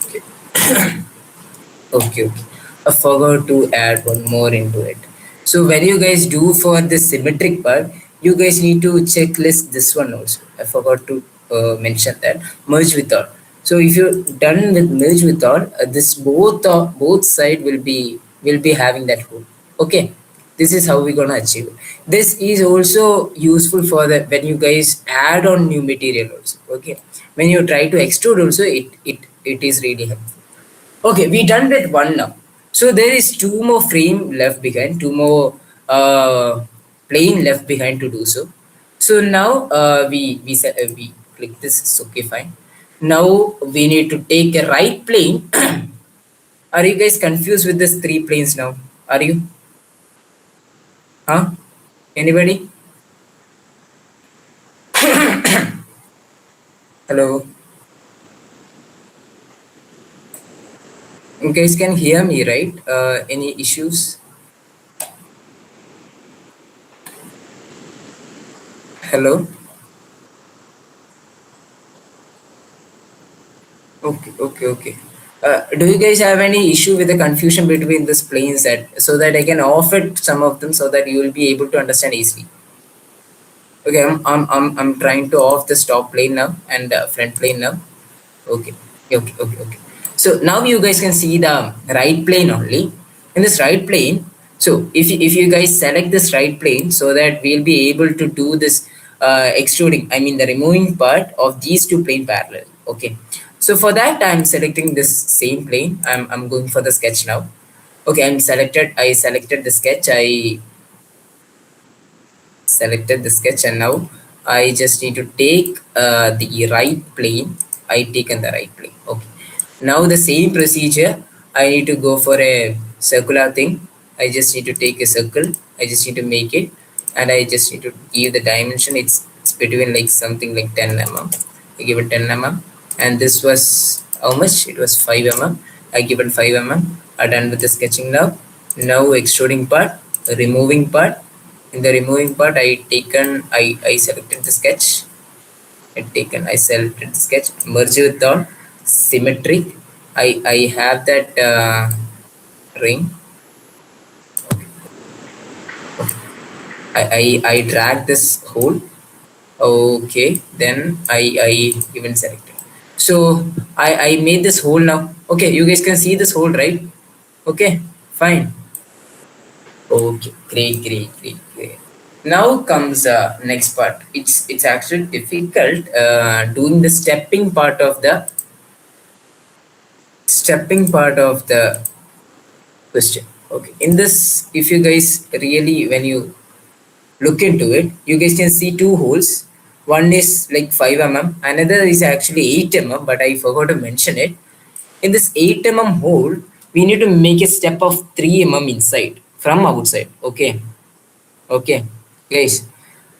Okay. Okay. I forgot to add one more into it. So when you guys do for the symmetric part, you guys need to checklist this one also. I forgot to mention that merge with all. So if you're done with merge with all, this both side will be having that hole. Okay, this is how we're gonna achieve it. This is also useful for the when you guys add on new material also. Okay, when you try to extrude also, it is really helpful. Okay, we done with one now. So there is two more frame left behind, two more plane left behind to do so. So now we click this. It's okay, fine. Now we need to take a right plane. Are you guys confused with this three planes now? Are you? Huh? Anybody? Hello. You guys can hear me, right? Any issues? Hello. Okay. Do you guys have any issue with the confusion between these planes that so that I can off it some of them so that you will be able to understand easily? Okay, I'm trying to off the top plane now and front plane now. Okay. So now you guys can see the right plane only. In this right plane, so if you guys select this right plane so that we'll be able to do this extruding, I mean the removing part of these two plane parallel. Okay. So for that I'm selecting this same plane. I'm going for the sketch now. Okay, I selected the sketch. I selected the sketch and now I just need to take the right plane. I taken the right plane. Okay. Now the same procedure. I need to go for a circular thing. I just need to take a circle. I just need to make it. and I just need to give the dimension. It's between like something like 10 mm. I give it 10 mm, and this was how much? It was 5 mm. I give it 5 mm. I done with the sketching now. Now extruding part, removing part. In the removing part, I selected the sketch. I selected the sketch, merge with all symmetric. I have that ring. I drag this hole. Okay, then I even select it. So I made this hole now. Okay, you guys can see this hole, right? Okay, fine. Okay, great. Now comes next part. It's actually difficult doing the stepping part of the question. Okay, in this, if you guys really, when you look into it, you guys can see two holes. One is like 5 mm, another is actually 8 mm, but I forgot to mention it. In this 8 mm hole, we need to make a step of 3 mm inside from outside. Okay, guys,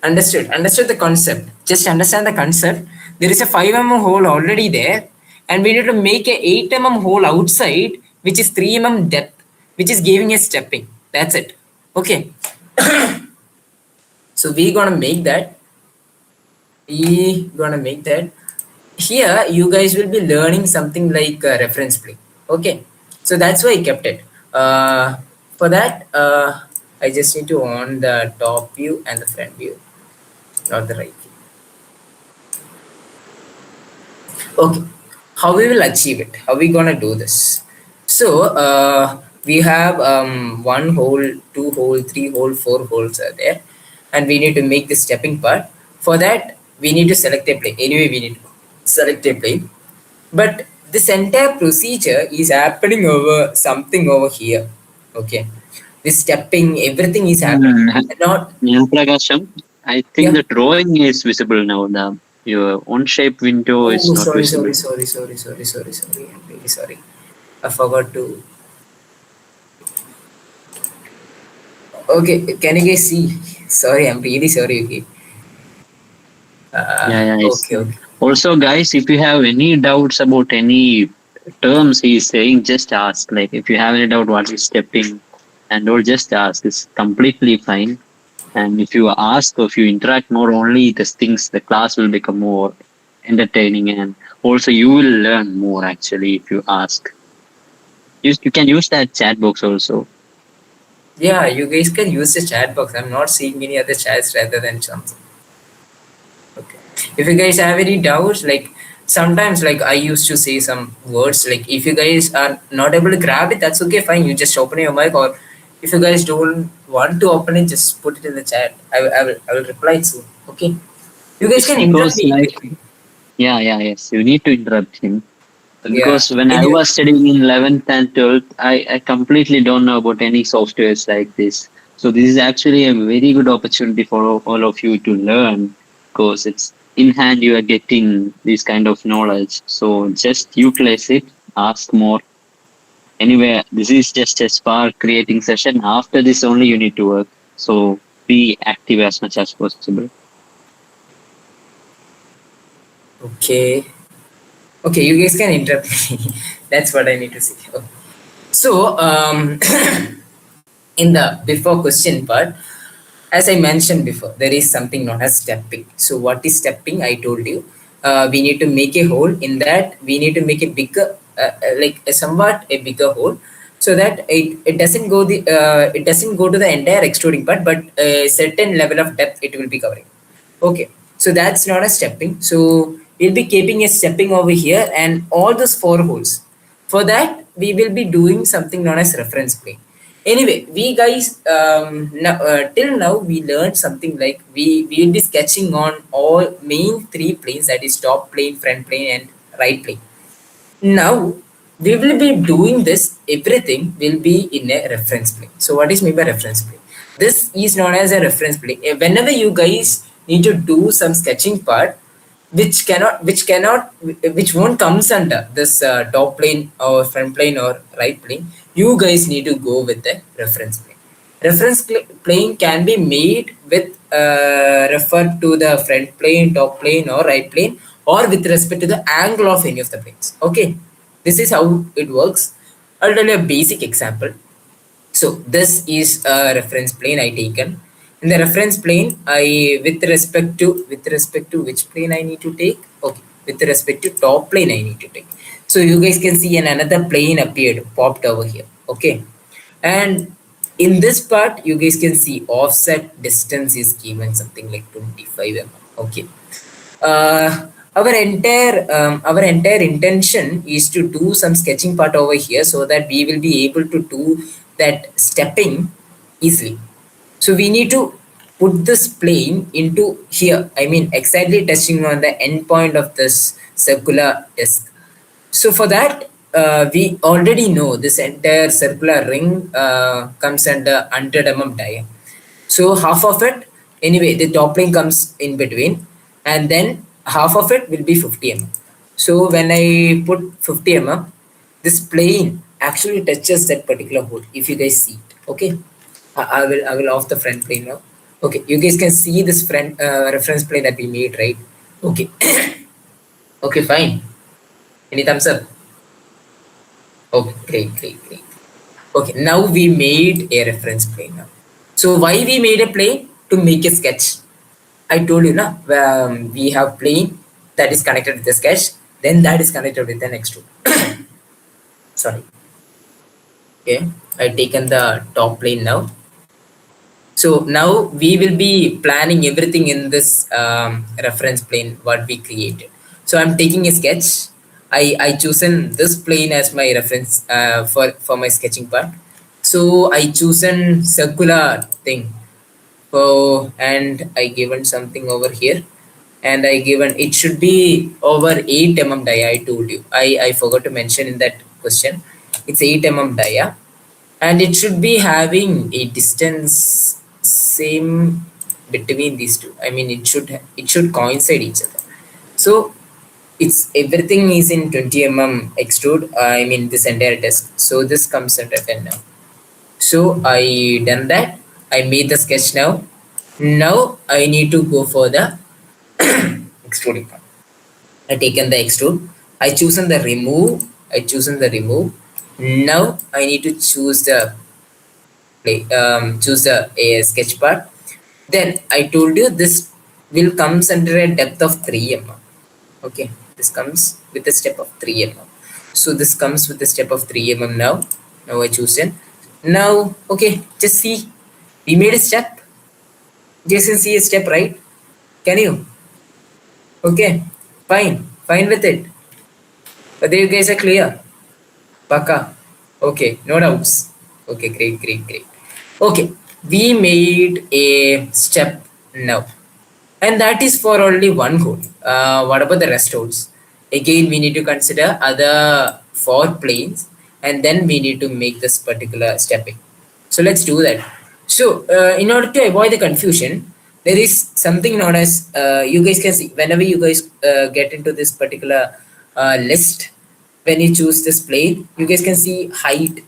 understood the concept. Just understand the concept. There is a 5 mm hole already there, and we need to make a 8 mm hole outside, which is 3 mm depth, which is giving a stepping. That's it. Okay, so we gonna make that. Here you guys will be learning something like reference plane. Okay, so that's why I kept it. For that, I just need to on the top view and the front view, not the right view. Okay, how we will achieve it? How we gonna do this? So we have one hole, two hole, three hole, four holes are there, and we need to make the stepping part. For that, we need to select a plane. Anyway, we need to select a plane, but this entire procedure is happening over something over here. Okay, this stepping, everything is happening. Not Njanaprakasham, I think yeah. the drawing is visible now. Your on-shape window is Oh, not visible. sorry. I'm really sorry. I forgot to. Okay, can you guys see? Sorry, I'm really sorry. Okay. Yeah, I Okay, see. okay. Also, guys, if you have any doubts about any terms he's saying, just ask. Like, if you have any doubt what he's stepping and all, just ask. It's completely fine. And if you ask or if you interact more, only the class will become more entertaining, and also you will learn more actually if you ask. You can use that chat box also. Yeah, you guys can use the chat box. I'm not seeing any other chats rather than something. Okay. If you guys have any doubts, like sometimes, like I used to say some words, like if you guys are not able to grab it, that's okay, fine. You just open your mic, or if you guys don't want to open it, just put it in the chat. I will reply soon. Okay. You guys It's can interrupt because me. like yes, you need to interrupt him. Yeah. Because when I Anyway, was studying in 11th and 12th, I completely don't know about any softwares like this. So this is actually a very good opportunity for all of you to learn, because it's in hand you are getting this kind of knowledge. So just utilize it, ask more. Anyway, this is just a spark creating session. After this only you need to work. So be active as much as possible. okay. Okay, you guys can interrupt me. That's what I need to say. Okay. So, in the before question part, as I mentioned before, there is something known as stepping. So, what is stepping? I told you. We need to make a hole. In that, we need to make a bigger, like a somewhat a bigger hole, so that it doesn't go to the entire extruding part, but a certain level of depth it will be covering. Okay, so that's not a stepping. So we'll be keeping a stepping over here and all those four holes. For that, we will be doing something known as reference plane. Anyway, we guys till now we learned something like we will be sketching on all main three planes, that is top plane, front plane, and right plane. Now we will be doing this. Everything will be in a reference plane. So what is meant by reference plane? This is known as a reference plane. Whenever you guys need to do some sketching part, which won't comes under this top plane or front plane or right plane, you guys need to go with the reference plane. reference plane can be made with refer to the front plane, top plane, or right plane, or with respect to the angle of any of the planes. Okay, this is how it works. I'll tell you a basic example. So this is a reference plane I taken. In the reference plane, I with respect to which plane I need to take. Okay, with respect to top plane I need to take. So you guys can see another plane appeared, popped over here. Okay, and in this part you guys can see offset distance is given something like 25 mm. Okay, our entire intention is to do some sketching part over here so that we will be able to do that stepping easily. So we need to put this plane into here, I mean exactly touching on the end point of this circular disc. So for that, we already know this entire circular ring comes under 100 mm dia. So half of it, anyway, the top plane comes in between, and then half of it will be 50 mm. So when I put 50 mm, this plane actually touches that particular hole. If you guys see it, okay, I will off the front plane now. Okay, you guys can see this front reference plane that we made, right? Okay, okay, fine. Any thumbs up? Okay, great. Okay, now we made a reference plane now. So why we made a plane? To make a sketch. I told you now, we have plane that is connected with the sketch, then that is connected with the next two. Sorry. Okay, I taken the top plane now. So now we will be planning everything in this reference plane what we created. So I'm taking a sketch. I chosen this plane as my reference for my sketching part. So I chosen circular thing. So and I given something over here, and I given it should be over 8 mm dia. I told you. I forgot to mention in that question. It's 8 mm dia, and it should be having a distance same between these two. I mean it should coincide each other. So it's everything is in 20 mm extrude. I mean this entire test. So this comes at a 10 now. So I done that. I made the sketch now. Now I need to go for the extruding part. I taken the extrude. I chosen the remove. Now I need to choose the choose a sketch part. Then I told you this will comes under a depth of 3 mm. Okay, this comes with a step of 3 mm. So this comes with a step of 3 mm now. Now I choose it. Now, okay, just see. We made a step. Just see a step, right? Can you? Okay, fine with it. Whether you guys are clear? Paka. Okay, no doubts. Okay, great. Okay, we made a step now. And that is for only one hole. What about the rest holes? Again, we need to consider other 4 planes, and then we need to make this particular stepping. So let's do that. So in order to avoid the confusion, there is something known as you guys can see whenever you guys get into this particular list. When you choose this plane, you guys can see height.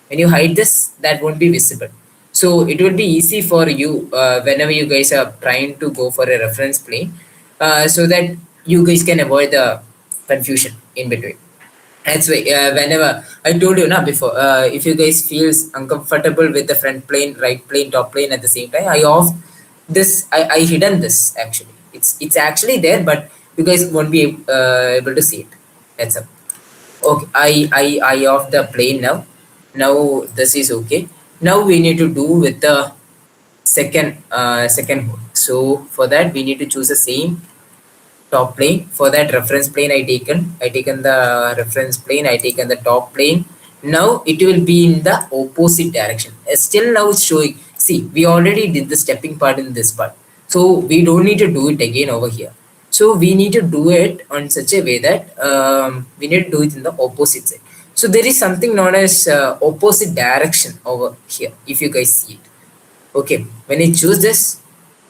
When you hide this, that won't be visible. So it will be easy for you whenever you guys are trying to go for a reference plane, so that you guys can avoid the confusion in between. That's why whenever I told you now before, if you guys feels uncomfortable with the front plane, right plane, top plane at the same time, I off this. I hidden this actually. It's actually there, but you guys won't be able to see it. That's up. Okay, I off the plane now. Now this is okay. Now we need to do with the second hole. So for that we need to choose the same top plane. For that reference plane I taken the reference plane, I taken the top plane. Now it will be in the opposite direction. Still now it's showing, see, we already did the stepping part in this part, so we don't need to do it again over here. So we need to do it on such a way that we need to do it in the opposite side. So there is something known as opposite direction over here, if you guys see it. Okay, when you choose this,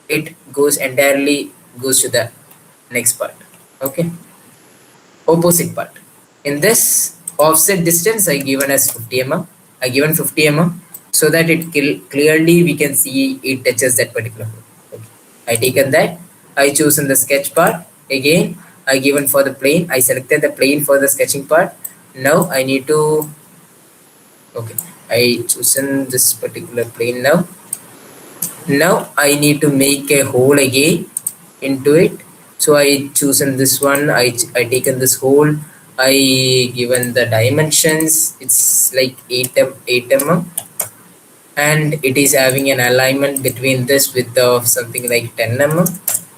it goes entirely goes to the next part. Okay, opposite part. In this offset distance I given as 50 mm. I given 50 mm. so that it clearly we can see it touches that particular hole. Okay. I taken that. I chosen the sketch part. Again, I given for the plane. I selected the plane for the sketching part. Now I need to, okay, I chosen this particular plane now. Now I need to make a hole again into it. So I chosen this one. I taken this hole. I given the dimensions. It's like 8 mm, and it is having an alignment between this with the something like 10 mm.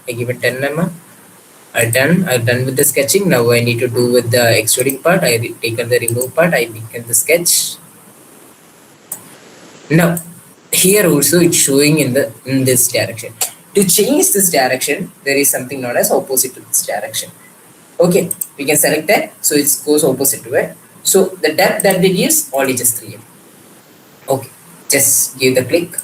I give it 10 mm. I've done with the sketching. Now I need to do with the extruding part. I taken the remove part. I began the sketch. Now here also it's showing in this direction. To change this direction, there is something known as opposite to this direction. Okay, we can select that, so it goes opposite to it. So the depth that we give only just 3 mm. Okay, just give the click,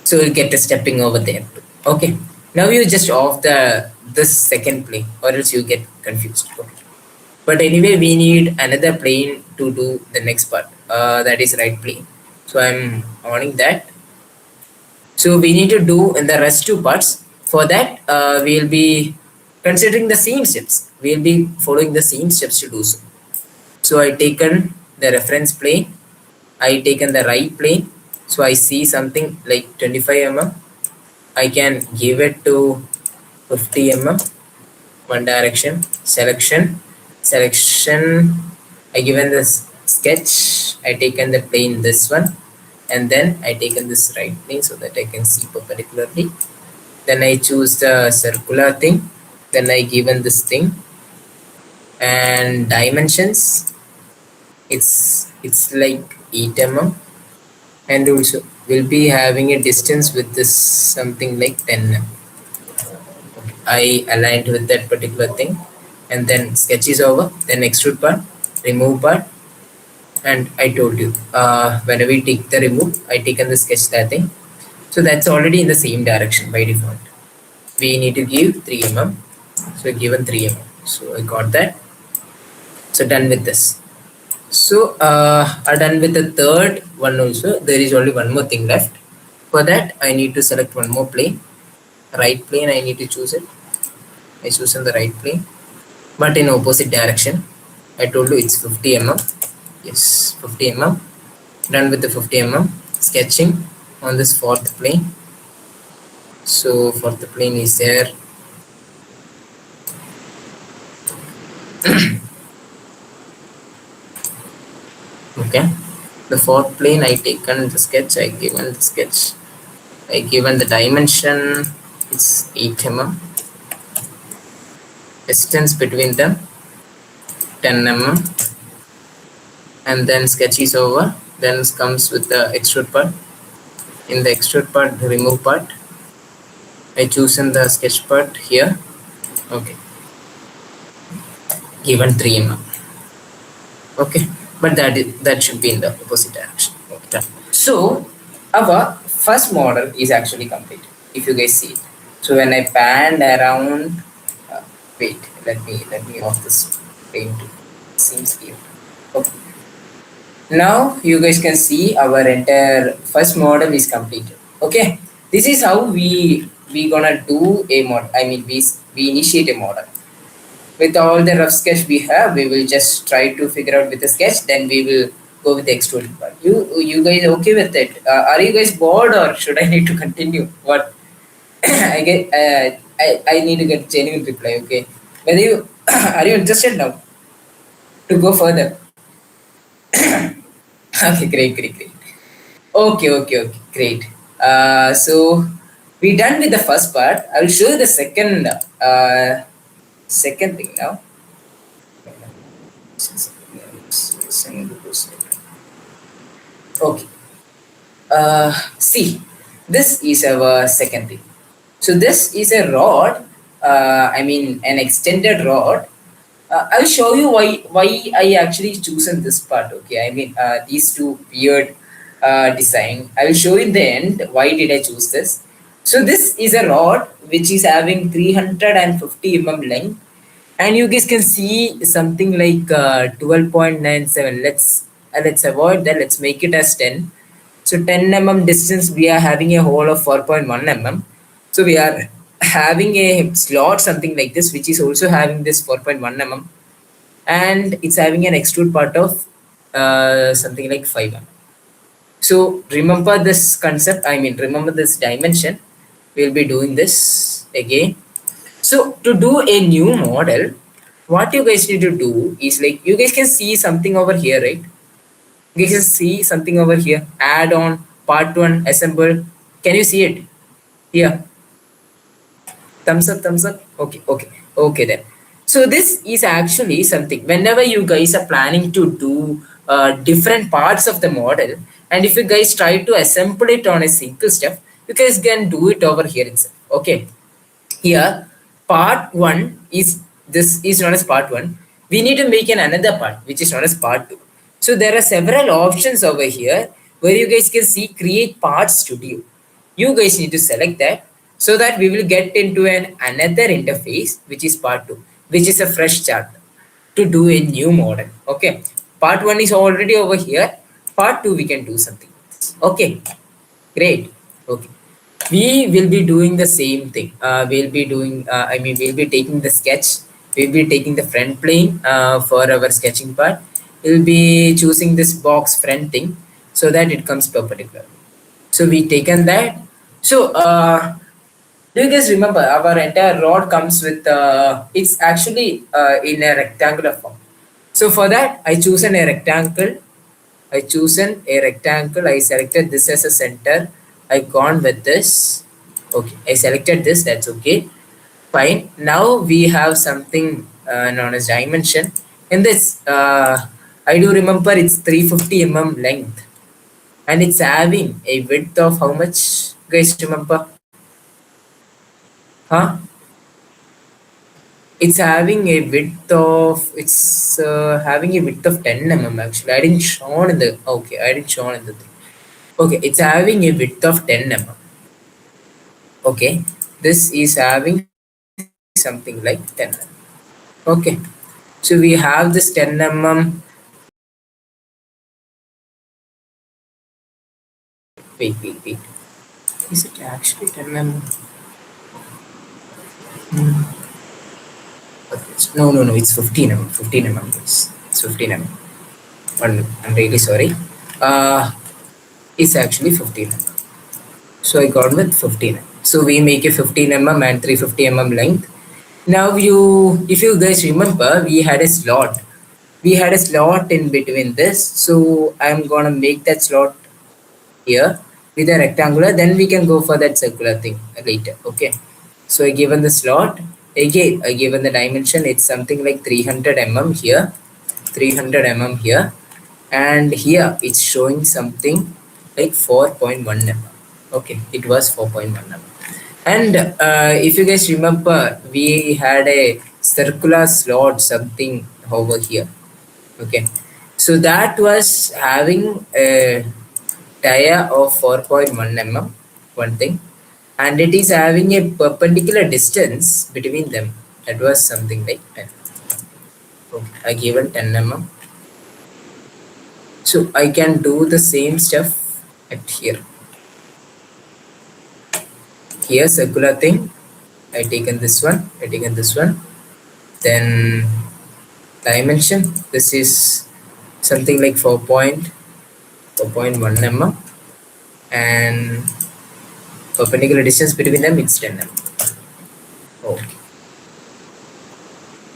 so you'll get a stepping over there too. Okay, now you just off this second plane, or else you get confused. Okay. But anyway, we need another plane to do the next part, that is right plane. So I'm owning that. So we need to do in the rest two parts. For that, we'll be considering the same steps. We'll be following the same steps to do so. So I taken the reference plane. I taken the right plane. So I see something like 25 mm. I can give it to 50 mm. One direction. Selection. I given this sketch. I taken the plane this one. And then I taken this right plane so that I can see perpendicularly. Then I choose the circular thing. Then I given this thing, and dimensions. It's like 8 mm, and also we'll be having a distance with this something like 10 mm. I aligned with that particular thing, and then sketch is over. Then extrude part, remove part. And I told you, whenever we take the remove, I taken the sketch that thing. So that's already in the same direction by default. We need to give 3 mm. So given 3 mm. So I got that. So done with this. So I'm done with the third one also. There is only one more thing left. For that, I need to select one more plane. Right plane, I need to choose it. I choose in the right plane, but in opposite direction. I told you it's 50 mm. Yes, 50 mm. Done with the 50 mm. Sketching on this fourth plane. So fourth plane is there. Okay. The fourth plane, I taken the sketch. I given the sketch. I given the dimension. It's 8 mm. Distance between them 10 mm. And then sketch is over. Then comes with the extrude part. In the extrude part, the remove part, I chosen the sketch part here. Okay, given 3 mm. Okay, but that should be in the opposite direction. Okay. So our first model is actually completed, if you guys see it. So when I panned around, wait, let me off this plane too. Seems clear. Okay. Now you guys can see our entire first model is completed. Okay, this is how we gonna do a model. I mean, we initiate a model with all the rough sketch we have. We will just try to figure out with the sketch. Then we will go with the extruded part. You guys okay with it? Are you guys bored, or should I need to continue? What I get? I need to get genuine reply. Okay, whether you are you interested now to go further? Okay, great. Okay, great. So we done with the first part. I will show you the second thing now. Okay. See, this is our second thing. So this is a rod. I mean, an extended rod. I'll show you why I actually chosen this part. Okay, I mean these two weird design. I will show you in the end why did I choose this. So this is a rod which is having 350 mm length, and you guys can see something like 12.97. Let's avoid that. Let's make it as 10. So 10 mm distance, we are having a hole of 4.1 mm. So we are having a slot something like this, which is also having this 4.1 mm, and it's having an extrude part of something like 5 mm. So remember this concept, I mean, remember this dimension. We'll be doing this again. So to do a new model, what you guys need to do is like, you guys can see something over here, right? You can see something over here. Add on, part one, assemble. Can you see it? Here. Thumbs up, thumbs up. Okay, okay, okay then. So this is actually something. Whenever you guys are planning to do different parts of the model, and if you guys try to assemble it on a single step, you guys can do it over here itself. Okay. Here, part one is, this is known as part one. We need to make another part which is known as part two. So there are several options over here where you guys can see create part studio. You guys need to select that, so that we will get into another interface which is part two, which is a fresh chart to do a new model. Okay, part one is already over here. Part two we can do something. Okay, great. Okay, we will be doing the same thing. We'll be doing, I mean, we'll be taking the sketch. We'll be taking the front plane for our sketching part. We'll be choosing this box front thing so that it comes perpendicular. So we taken that. So do you guys remember our entire rod comes with, it's actually in a rectangular form. So for that, I chosen a rectangle. I chosen a rectangle. I selected this as a center. I gone with this. Okay, I selected this. That's okay. Fine. Now we have something known as dimension. In this, I do remember it's 350 length, and it's having a width of how much? Guys, remember? Huh? It's having a width of, it's having a width of 10 actually. I didn't show in the, okay, I didn't show in the thing. Okay, it's having a width of 10 Okay, this is having something like 10 Okay, so we have this 10 Wait. Is it actually 10 No, it's 15 It's 15 I'm really sorry. It's actually 15 So I got with 15 So we make a 15 and 350 length. Now if you guys remember, we had a slot. We had a slot in between this. So I'm gonna make that slot here with a rectangular. Then we can go for that circular thing later. Okay. So I given the slot. Again, I given the dimension. It's something like 300 here, 300 here, and here it's showing something like 4.1 Okay, it was 4.1 And if you guys remember, we had a circular slot something over here. Okay, so that was having a dia of 4.1 one thing, and it is having a perpendicular distance between them. That was something like 10. Okay, I given 10 So I can do the same stuff at here. Here circular thing. I taken this one. Then dimension. This is something like 4.1 and perpendicular distance between them it's 10 Okay.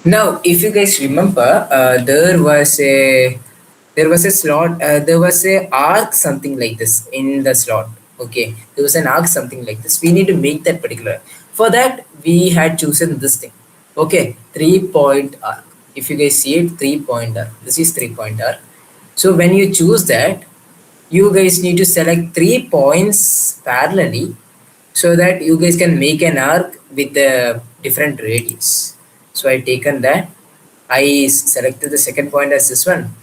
Now, if you guys remember, there was a slot. There was a arc something like this in the slot. Okay, there was an arc something like this. We need to make that particular. For that, we had chosen this thing. Okay, 3-point arc. If you guys see it, 3-point arc. This is 3-point arc. So when you choose that, you guys need to select 3 points parallelly, so that you guys can make an arc with a different radius. So I taken that. I selected the second point as this one,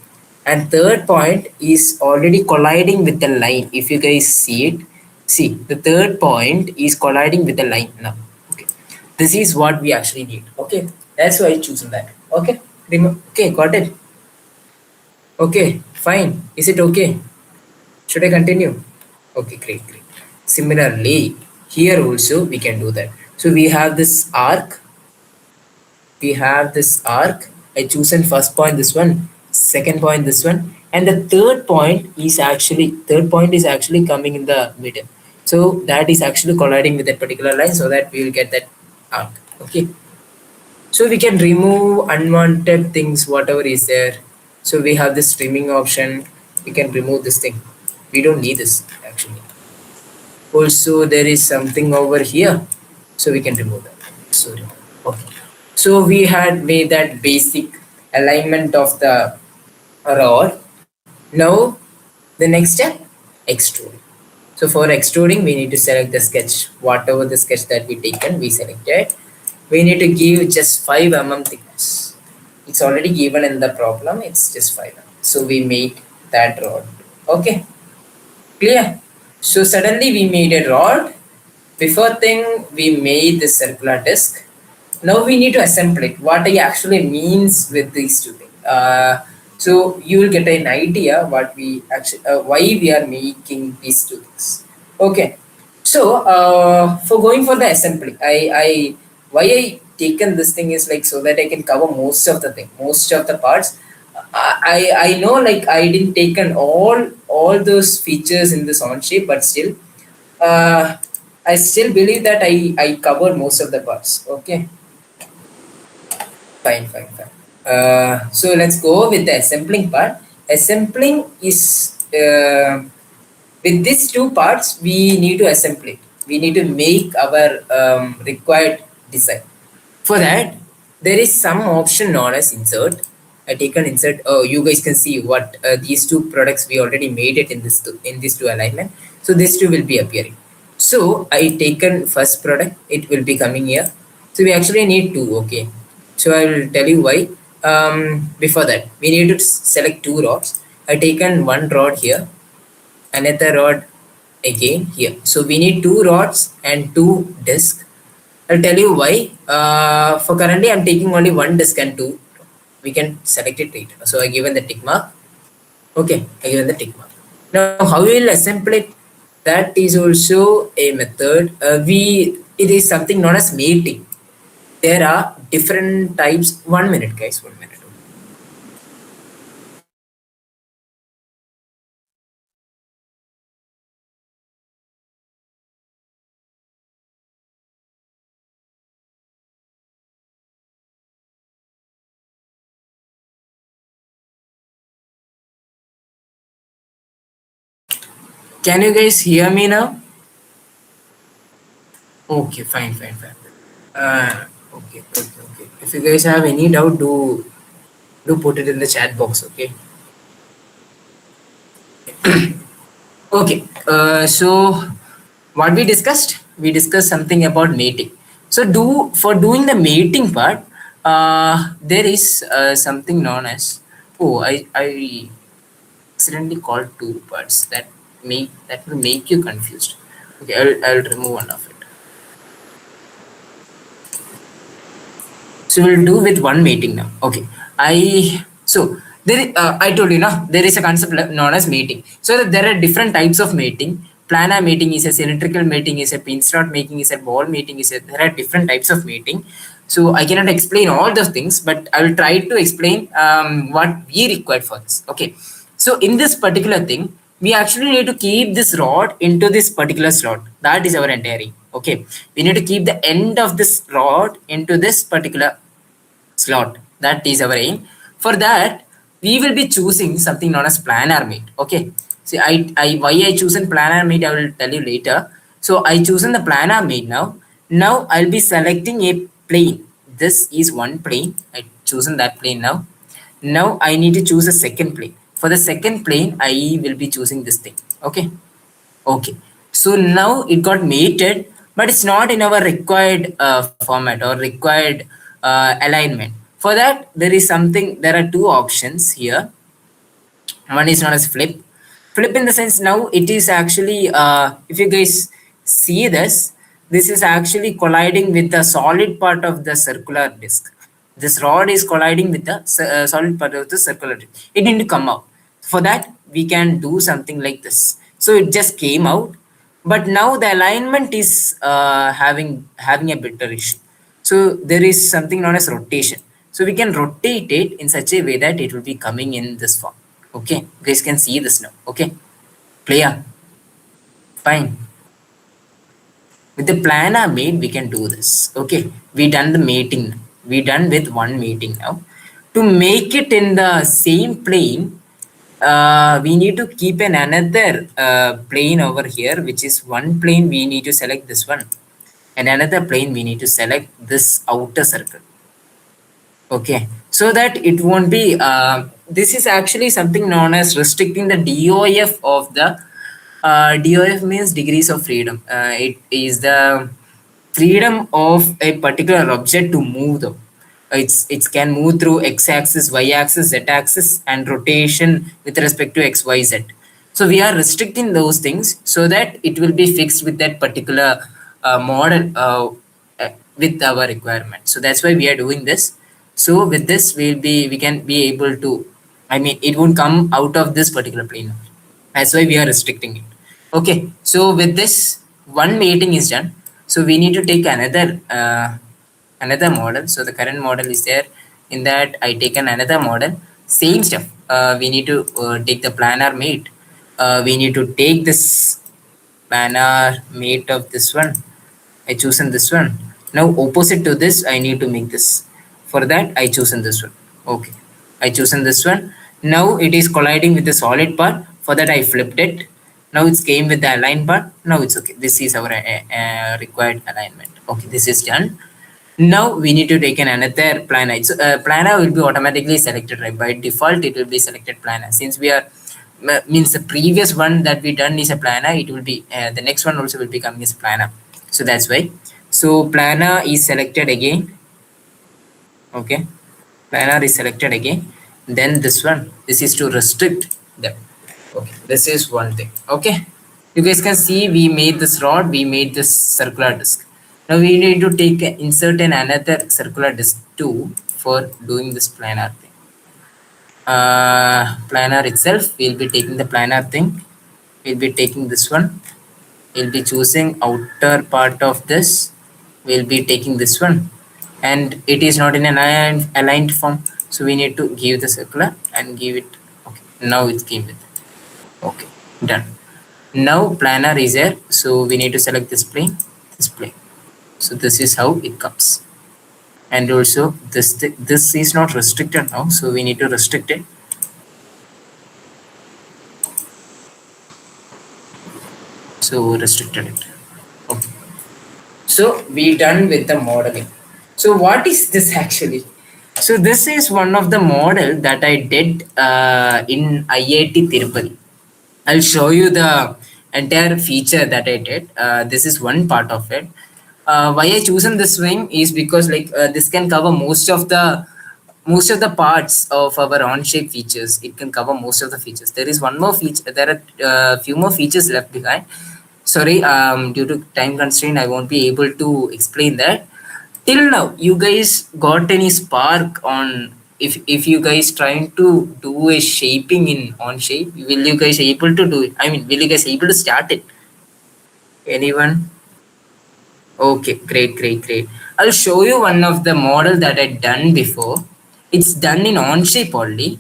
and third point is already colliding with the line. If you guys see it, see the third point is colliding with the line now. Okay, this is what we actually need. Okay, that's why I chosen that. Okay, okay, got it. Okay, fine. Is it okay? Should I continue? Okay, great, great. Similarly, here also we can do that. So we have this arc. We have this arc. I chosen first point this one, second point this one, and the third point is actually coming in the middle. So that is actually colliding with that particular line, so that we will get that arc. Okay. So we can remove unwanted things, whatever is there. So we have this trimming option. We can remove this thing. We don't need this actually. Also, there is something over here, so we can remove that. Sorry. Okay. So we had made that basic alignment of the rod. Now the next step, extrude. So for extruding, we need to select the sketch. Whatever the sketch that we taken, we selected. We need to give just 5 mm thickness. It's already given in the problem. It's just 5 mm. So we made that rod. Okay, clear. So suddenly we made a rod. Before thing, we made this circular disc. Now we need to assemble it. What it actually means with these two things. So you will get an idea what we actually why we are making these two things. Okay. So for going for the assembly, I why I taken this thing is like so that I can cover most of the thing, most of the parts. I know like I didn't taken all those features in this on shape, but still, uh, I still believe that I covered most of the parts. Okay, fine, fine, fine. So let's go with the assembling part. Assembling is with these two parts we need to assemble it. We need to make our required design. For that, there is some option known as insert. I take an insert. Oh, you guys can see what these two products we already made it in these two alignment. So these two will be appearing. So I taken first product. It will be coming here. So we actually need two. Okay. So I will tell you why. Before that, we need to select two rods. I taken one rod here, another rod again here. So we need two rods and two discs. I'll tell you why. For currently, I'm taking only one disk and two. We can select it later. So I given the tick mark. Okay, I given the tick mark. Now, how we will assemble it? That is also a method. It is something known as mating. There are different types. 1 minute, guys. 1 minute. Can you guys hear me now? Okay, fine, fine, fine. Okay, okay, okay. If you guys have any doubt, do put it in the chat box. Okay. Okay. So what we discussed? We discussed something about mating. So for doing the mating part, there is something known as I accidentally called two parts that will make you confused. Okay, I'll remove one of it. So we'll do with one mating now. Okay. I told you now there is a concept known as mating. So that there are different types of mating. Planar mating is a cylindrical mating, is a pin slot mating, is a ball mating, there are different types of mating. So I cannot explain all those things, but I will try to explain what we required for this. Okay. So in this particular thing, we actually need to keep this rod into this particular slot. That is our entire aim. Okay. We need to keep the end of this rod into this particular slot. That is our aim. For that, we will be choosing something known as planar mate. Okay. See, why I chosen planar mate, I will tell you later. So I chosen the planar mate now. Now I'll be selecting a plane. This is one plane. I chosen that plane now. Now I need to choose a second plane. For the second plane, I will be choosing this thing. Okay. Okay. So now it got mated, but it's not in our required format or required alignment. For that, there are two options here. One is known as flip. Flip in the sense now it is actually, if you guys see this is actually colliding with the solid part of the circular disc. This rod is colliding with the solid part of the circular disc. It need to come out. For that, we can do something like this. So it just came out, but now the alignment is having a better issue. So there is something known as rotation. So we can rotate it in such a way that it will be coming in this form. Okay, you guys can see this now. Okay, clear, fine. With the planner made, we can do this. Okay, we done the mating. We done with one mating now. To make it in the same plane, we need to keep another plane over here, which is one plane. We need to select this one, and another plane we need to select this outer circle. Okay, so that it won't be this is actually something known as restricting the DOF of the DOF means degrees of freedom. It is the freedom of a particular object to move though. It can move through x-axis, y-axis, z-axis, and rotation with respect to x, y, z. So we are restricting those things so that it will be fixed with that particular model with our requirement. So that's why we are doing this. So with this, we can be able to, I mean, it won't come out of this particular plane. That's why we are restricting it. Okay, so with this, one mating is done. So we need to take another model. So the current model is there. In that, I taken another model. Same stuff. We need to take the planar mate. We need to take this planar mate of this one. I chosen this one. Now opposite to this, I need to make this. For that, I chosen this one. Okay, I chosen this one. Now it is colliding with the solid part. For that, I flipped it. Now it's came with the aligned part. Now it's okay. This is our required alignment. Okay, this is done. Now we need to take another planar. So planar will be automatically selected, right? By default, it will be selected planar. Since we are means the previous one that we done is a planar, it will be the next one also will be coming as planar. So that's why. So planar is selected again. Okay, planar is selected again. Then this one. This is to restrict them. Okay, this is one thing. Okay, you guys can see we made this rod. We made this circular disc. Now we need to take insert in another circular disc too for doing this planar thing. Planar itself, we'll be taking the planar thing. We'll be taking this one. We'll be choosing outer part of this. We'll be taking this one, and it is not in an aligned form. So we need to give the circular and give it. Okay, now it came with it. Okay, done. Now planar is there. So we need to select this plane. This plane. So this is how it comes. And also this is not restricted now, so we need to restrict it. So restricted it. Okay. So we done with the modeling. So what is this actually? So this is one of the model that I did in IIT Tirupati. I'll show you the entire feature that I did. This is one part of it. Why I chosen this wing is because like this can cover most of the parts of our on-shape features. It can cover most of the features. There is one more feature. There are few more features left behind. Sorry, due to time constraint, I won't be able to explain that. Till now, you guys got any spark on if you guys trying to do a shaping in on shape? Will you guys able to do it? I mean, will you guys able to start it? Anyone? Okay, great. I'll show you one of the model that I done before. It's done in on shape only.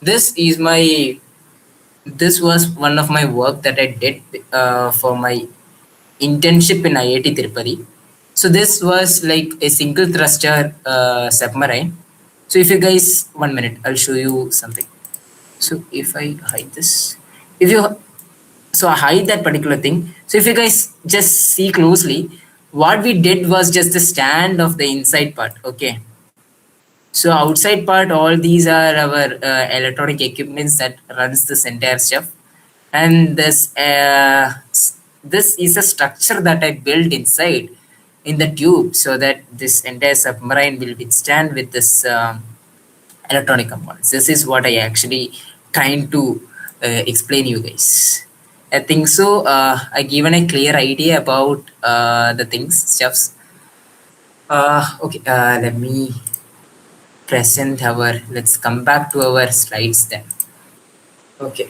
This was one of my work that I did for my internship in IIT Tirupati. So this was like a single thruster submarine. So if you guys, 1 minute, I'll show you something. So if I hide this, so I hide that particular thing. So if you guys just see closely, what we did was just the stand of the inside part. Okay. So outside part, all these are our electronic equipments that runs this entire stuff. And this is a structure that I built inside in the tube so that this entire submarine will withstand with this electronic components. This is what I actually trying to explain you guys. I think so. I given a clear idea about the things, stuffs. Okay, let me present our. Let's come back to our slides then. Okay.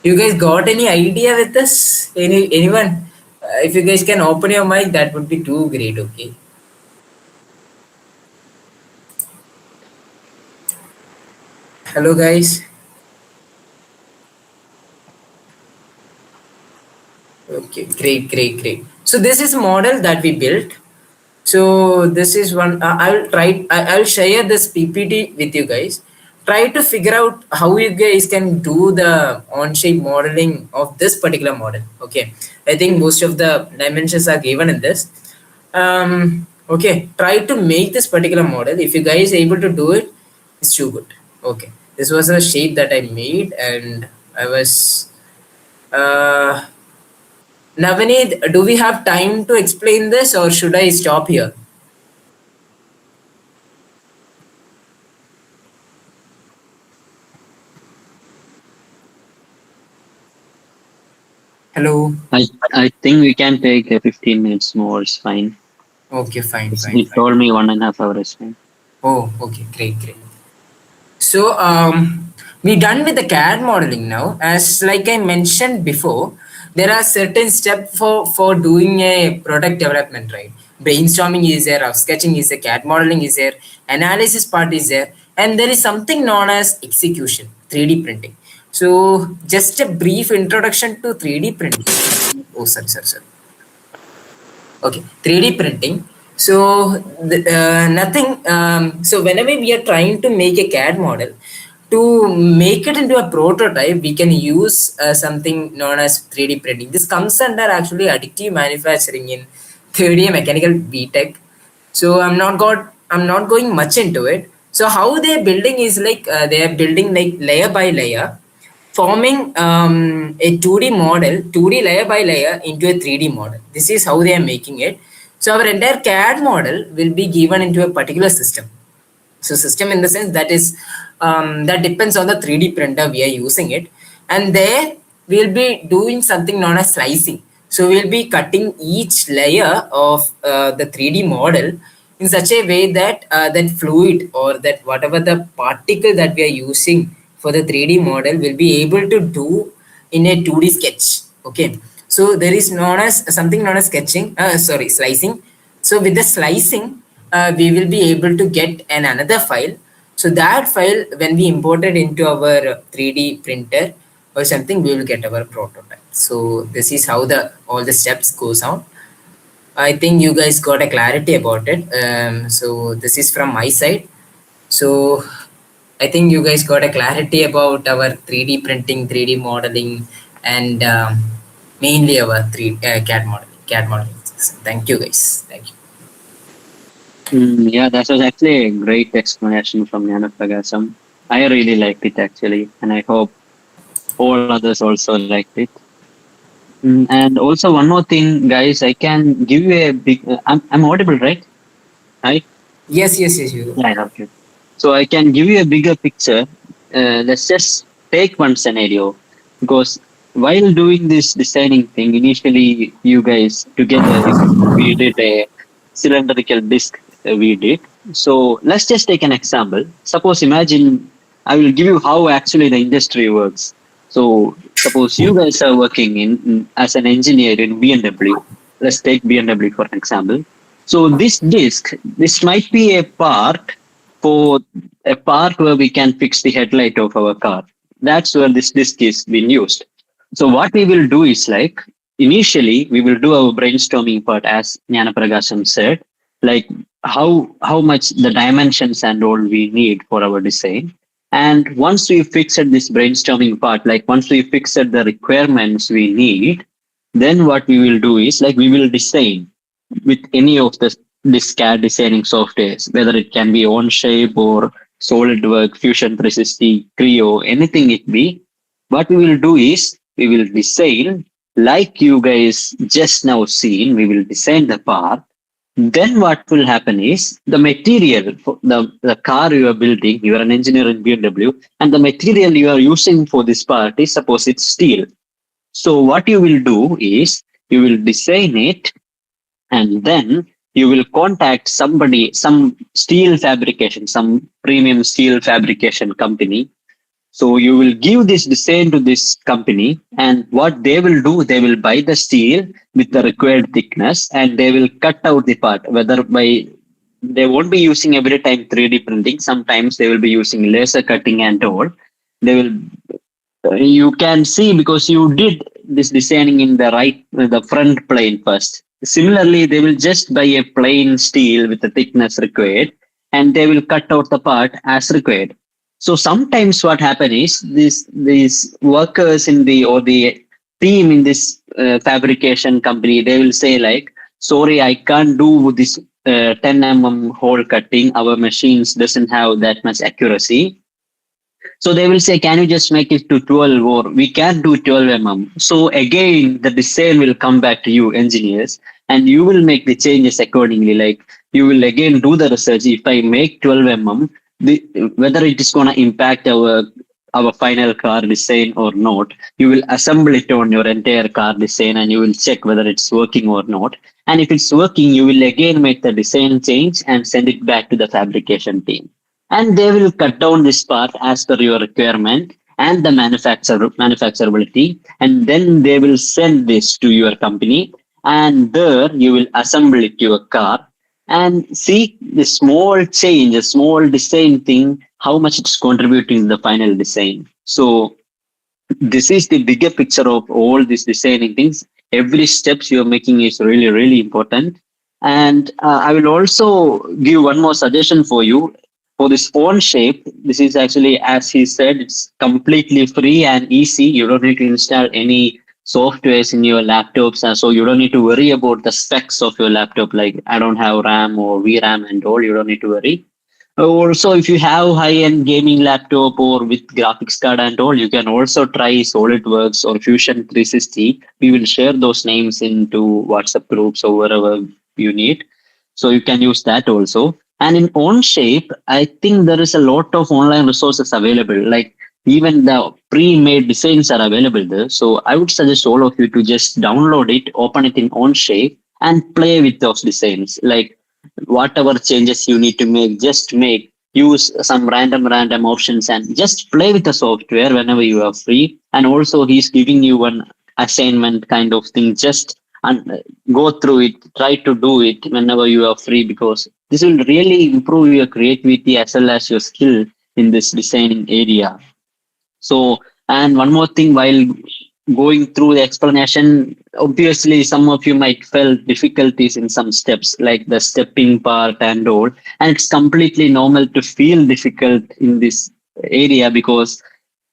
You guys got any idea with this? Anyone? If you guys can open your mic, that would be too great. Okay. Hello, guys. Okay, great, great, great. So this is a model that we built. So this is one. I'll share this PPT with you guys. Try to figure out how you guys can do the on-shape modeling of this particular model. Okay, I think most of the dimensions are given in this. Okay, try to make this particular model. If you guys able to do it, it's too good. Okay, this was a shape that I made, and I was. Uh, Navneet, do we have time to explain this, or should I stop here? Hello. I think we can take 15 minutes more. It's fine. Okay, fine, fine, He fine. told me 1.5 hours is fine. Oh, okay, great, great. So we done with the CAD modeling now. As like I mentioned before, there are certain steps for doing a product development, right? Brainstorming is there, rough sketching is there, CAD modeling is there, analysis part is there, and there is something known as execution, 3D printing. So just a brief introduction to 3D printing. Oh, sorry, sorry, sorry. Okay, 3D printing. So nothing. So whenever we are trying to make a CAD model, to make it into a prototype, we can use something known as 3D printing. This comes under actually additive manufacturing in 3D mechanical BTech. So I'm not going much into it. So how they're building is like they are building like layer by layer, forming a 2D model, 2D layer by layer into a 3D model. This is how they are making it. So our entire CAD model will be given into a particular system. So system in the sense that is that depends on the 3D printer we are using it, and there we'll be doing something known as slicing. So we'll be cutting each layer of the 3D model in such a way that that fluid or that whatever the particle that we are using for the 3D model will be able to do in a 2D sketch. Okay, so there is known as something known as sketching. Sorry, slicing. So with the slicing, we will be able to get an another file. So that file, when we import it into our 3D printer or something, we will get our prototype. So this is how the all the steps goes on. I think you guys got a clarity about it. So this is from my side. So I think you guys got a clarity about our 3D printing, 3D modeling, and mainly our CAD modeling. CAD modeling. Thank you, guys. Thank you. Yeah, that was actually a great explanation from Njanaprakasham. I really liked it actually, and I hope all others also liked it. And also one more thing, guys, I can give you a big. I'm audible, right? Right? Yes, yes, yes, you. Yeah, okay. So I can give you a bigger picture. Let's just take one scenario, because while doing this designing thing, initially you guys together we did a cylindrical disc. We did. So let's just take an example. Suppose imagine I will give you how actually the industry works. So suppose you guys are working as an engineer in BMW. Let's take BMW for example. So this disc, this might be a for a part where we can fix the headlight of our car. That's where this disc is being used. So what we will do is like initially we will do our brainstorming part as Njanaprakasham said, like how much the dimensions and all we need for our design. And once we fixed this brainstorming part, like once we fixed the requirements we need, then what we will do is like we will design with any of this CAD designing softwares, whether it can be OnShape or SolidWorks, Fusion 360, Creo, anything it be. What we will do is we will design like you guys just now seen. We will design the part. Then what will happen is the material for the car you are building, you are an engineer in BMW, and the material you are using for this part is suppose it's steel. So what you will do is you will design it, and then you will contact somebody, some steel fabrication, some premium steel fabrication company. So you will give this design to this company, and what they will do, they will buy the steel with the required thickness, and they will cut out the part. Whether by they won't be using every time 3D printing. Sometimes they will be using laser cutting and all. They will you can see because you did this designing in the the front plane first. Similarly, they will just buy a plain steel with the thickness required, and they will cut out the part as required. So sometimes what happen is these workers in the or the team in this fabrication company, they will say like, sorry, I can't do this 10 mm hole cutting. Our machines doesn't have that much accuracy, so they will say, can you just make it to 12, or we can't do 12 mm. So again, the design will come back to you, engineers, and you will make the changes accordingly. Like you will again do the research. If I make 12 mm, whether it is going to impact our final car design or not, you will assemble it on your entire car design and you will check whether it's working or not. And if it's working, you will again make the design change and send it back to the fabrication team, and they will cut down this part as per your requirement and the manufacturability, and then they will send this to your company, and there you will assemble it to your car and see the small change, a small design thing, how much it's contributing to the final design. So this is the bigger picture of all these designing things. Every steps you're making is really, really important. And I will also give one more suggestion for you for this phone shape. This is actually, as he said, it's completely free and easy. You don't need to install any softwares in your laptops, and so you don't need to worry about the specs of your laptop. Like I don't have RAM or VRAM and all. You don't need to worry. Also, if you have high-end gaming laptop or with graphics card and all, you can also try SolidWorks or Fusion 360. We will share those names into WhatsApp groups or wherever you need. So you can use that also. And in OnShape, I think there is a lot of online resources available. Like even the pre-made designs are available there. So I would suggest all of you to just download it, open it in OnShape, and play with those designs. Like whatever changes you need to make, just make. Use some random options and just play with the software whenever you are free. And also he's giving you one assignment kind of thing. Just go through it, try to do it whenever you are free, because this will really improve your creativity as well as your skill in this designing area. So, and one more thing, while going through the explanation, obviously some of you might felt difficulties in some steps, like the stepping part and all. And it's completely normal to feel difficult in this area, because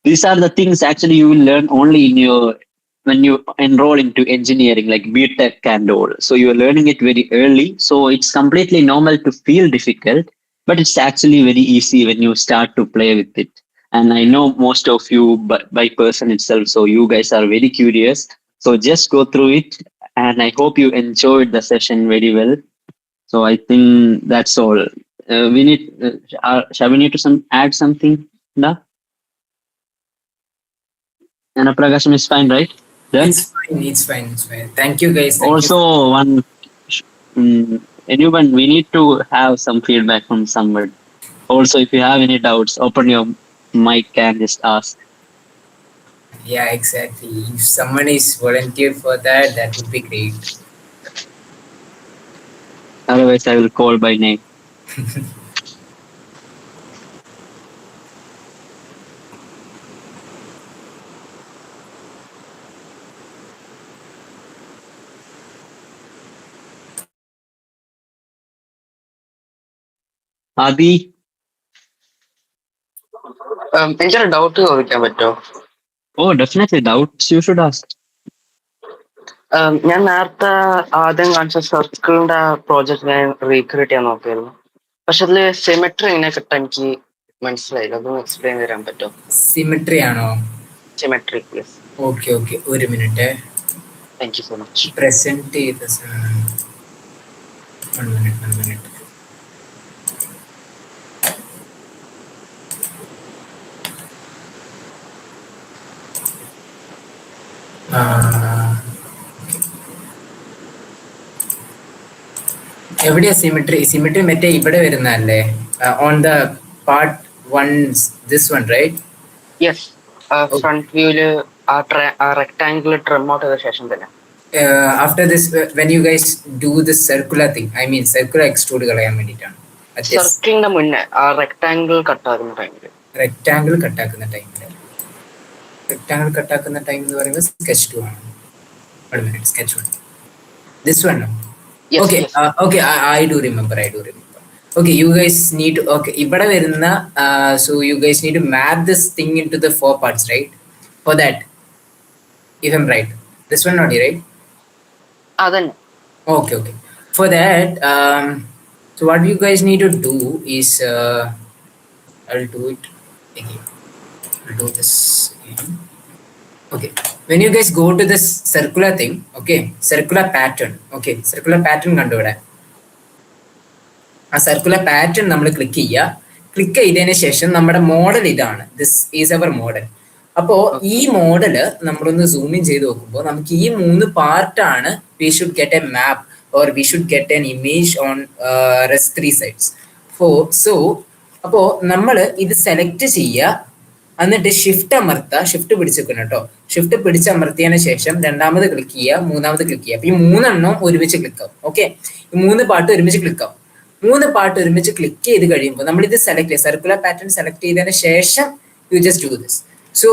these are the things actually you will learn only in your when you enroll into engineering, like BTech and all. So you're learning it very early. So it's completely normal to feel difficult, but it's actually very easy when you start to play with it. And I know most of you by person itself, so you guys are very curious. So just go through it, and I hope you enjoyed the session very well. So I think that's all. We need. Shall we need to add something? No. Njanaprakasham is fine, right? Done? It's fine. Thank you, guys. Also, anyone, we need to have some feedback from someone. Also, if you have any doubts, open your mic and just ask. Yeah, exactly. If someone is volunteered for that, that would be great. Otherwise, I will call by name. Adi? എനിക്കൊരു doubt ചോദിക്കാൻ പറ്റുമോ? Oh, definitely. Doubts you should ask. ഞാൻ നേരത്തെ ആദ്യം കാണിച്ച സർക്കിളിന്റെ project ഞാൻ recreate ചെയ്യാൻ നോക്കിയായിരുന്നു. പക്ഷെ അതില് സിമെട്രി എങ്ങനെ കിട്ടാൻ എനിക്ക് മനസ്സിലായില്ല. അതൊന്ന് എക്സ്പ്ലെയിൻ തരാൻ പറ്റുമോ? സിമെട്രി ആണോ? Symmetry, yes. ഓക്കെ, ഒരു minute. Thank you so much. Present ചെയ്ത വൺ മിനിറ്റ്. എവിടെയാ സിമെട്രി മറ്റേ ഇവിടെ വരുന്നല്ലേ? On the part 1, this one, right? Yes front വ്യൂല് ആ റെക്ടാംഗിൾ ട്രിം ഔട്ട് ചെയ്ത ശേഷം തന്നെ. After this, when you guys do this circular thing, I mean circular extrude കളയാൻ വേണ്ടിയിട്ടാണ്. സർക്കിളിന്റെ മുന്നേ ആ റെക്ടാംഗിൾ കട്ടാക്കുന്ന ടൈമില്. റെക്ടാംഗിൾ കട്ടാക്കുന്ന ടൈം എന്ന് പറയുമ്പോൾ sketch 2 ആണ്. One minute, sketch 1. This one, no? Yes, Okay, yes. Okay, I do remember. Okay, you guys need to, okay, ഇവിടെ വരുന്ന so you guys need to map this thing into the 4 parts, right? For that, if I'm right, this one not right? അതന്നെ. Okay. For that, so what you guys need to do is I'll do it again. I'll do this again. Okay, when you guys go to this circular thing, okay, circular pattern കണ്ടുവിടെ. ആ circular pattern നമ്മൾ click ചെയ്തതിന് ശേഷം നമ്മുടെ model ഇതാണ്. This is our model. അപ്പോ ഈ model നമ്മളൊന്ന് zoom in ചെയ്ത് നോക്കുമ്പോൾ നമുക്ക് ഈ 3 പാർട്ടാണ് we should get A map or we should get an image on rest 3 sides. So അപ്പോ നമ്മൾ ഇത് സെലക്ട് ചെയ്യുക, എന്നിട്ട് ഷിഫ്റ്റ് പിടിച്ചേക്കണം കേട്ടോ. ഷിഫ്റ്റ് പിടിച്ചമർത്തിയതിനു ശേഷം രണ്ടാമത് ക്ലിക്ക് ചെയ്യുക, മൂന്നാമത് ക്ലിക്ക് ചെയ്യുക. അപ്പൊ ഈ 3 എണ്ണം ഒരുമിച്ച് ക്ലിക്ക് ആവും. ഓക്കെ, ഈ 3 പാർട്ട് ഒരുമിച്ച് ക്ലിക്ക് ആവും. 3 പാർട്ട് ഒരുമിച്ച് ക്ലിക്ക് ചെയ്ത് കഴിയുമ്പോൾ നമ്മൾ ഇത് സെലക്ട് ചെയ്യുക. സർക്കുലർ പാറ്റേൺ സെലക്ട് ചെയ്തതിന് ശേഷം you just do this. So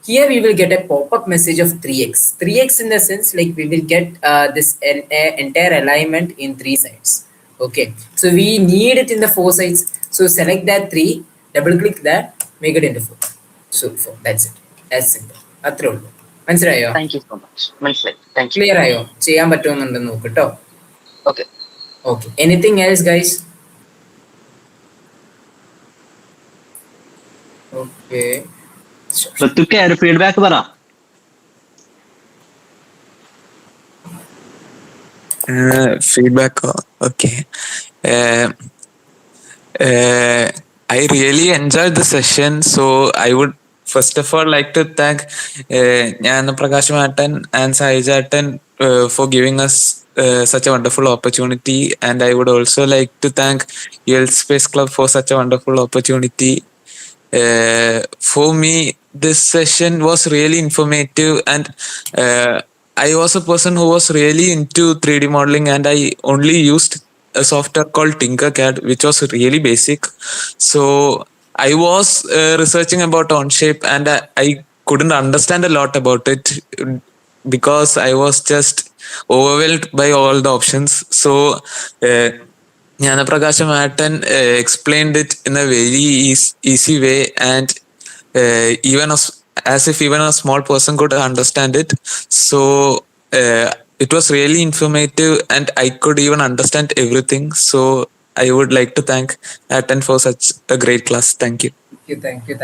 here we will get a pop-up message of 3x. 3x in the sense like we will get this entire alignment in 3 sides. Okay, so we need it in the 4 sides. So select that 3, double click that, make it into 4. So 4, that's it. That's simple. അത്രേ ഉള്ളൂ. മനസ്സിലായോ? Thank you so much. മനസ്സിലായി. Thank you. Clear ആയോ? ചെയ്യാൻ പറ്റുമെന്നുണ്ടെന്ന് നോക്ക് കേട്ടോ. Okay. Anything else, guys? Okay. ഋത്തുക്കെ ഒരു ഫീഡ്ബാക്ക് പറ. Feedback. Okay. I really enjoyed the session, so I would first of all like to thank Njanaprakasham and Sayooj for giving us such a wonderful opportunity, and I would also like to thank UL Space Club for such a wonderful opportunity. For me, this session was really informative, and I was a person who was really into 3D modeling, and I only used a software called Tinkercad, which was really basic. So I was researching about Onshape, and I couldn't understand a lot about it because I was just overwhelmed by all the options. So Njanaprakasham explained it in a very easy way, and even as if even a small person could understand it. So it was really informative, and I could even understand everything. So I would like to thank Atan for such a great class. Thank you. Thank you.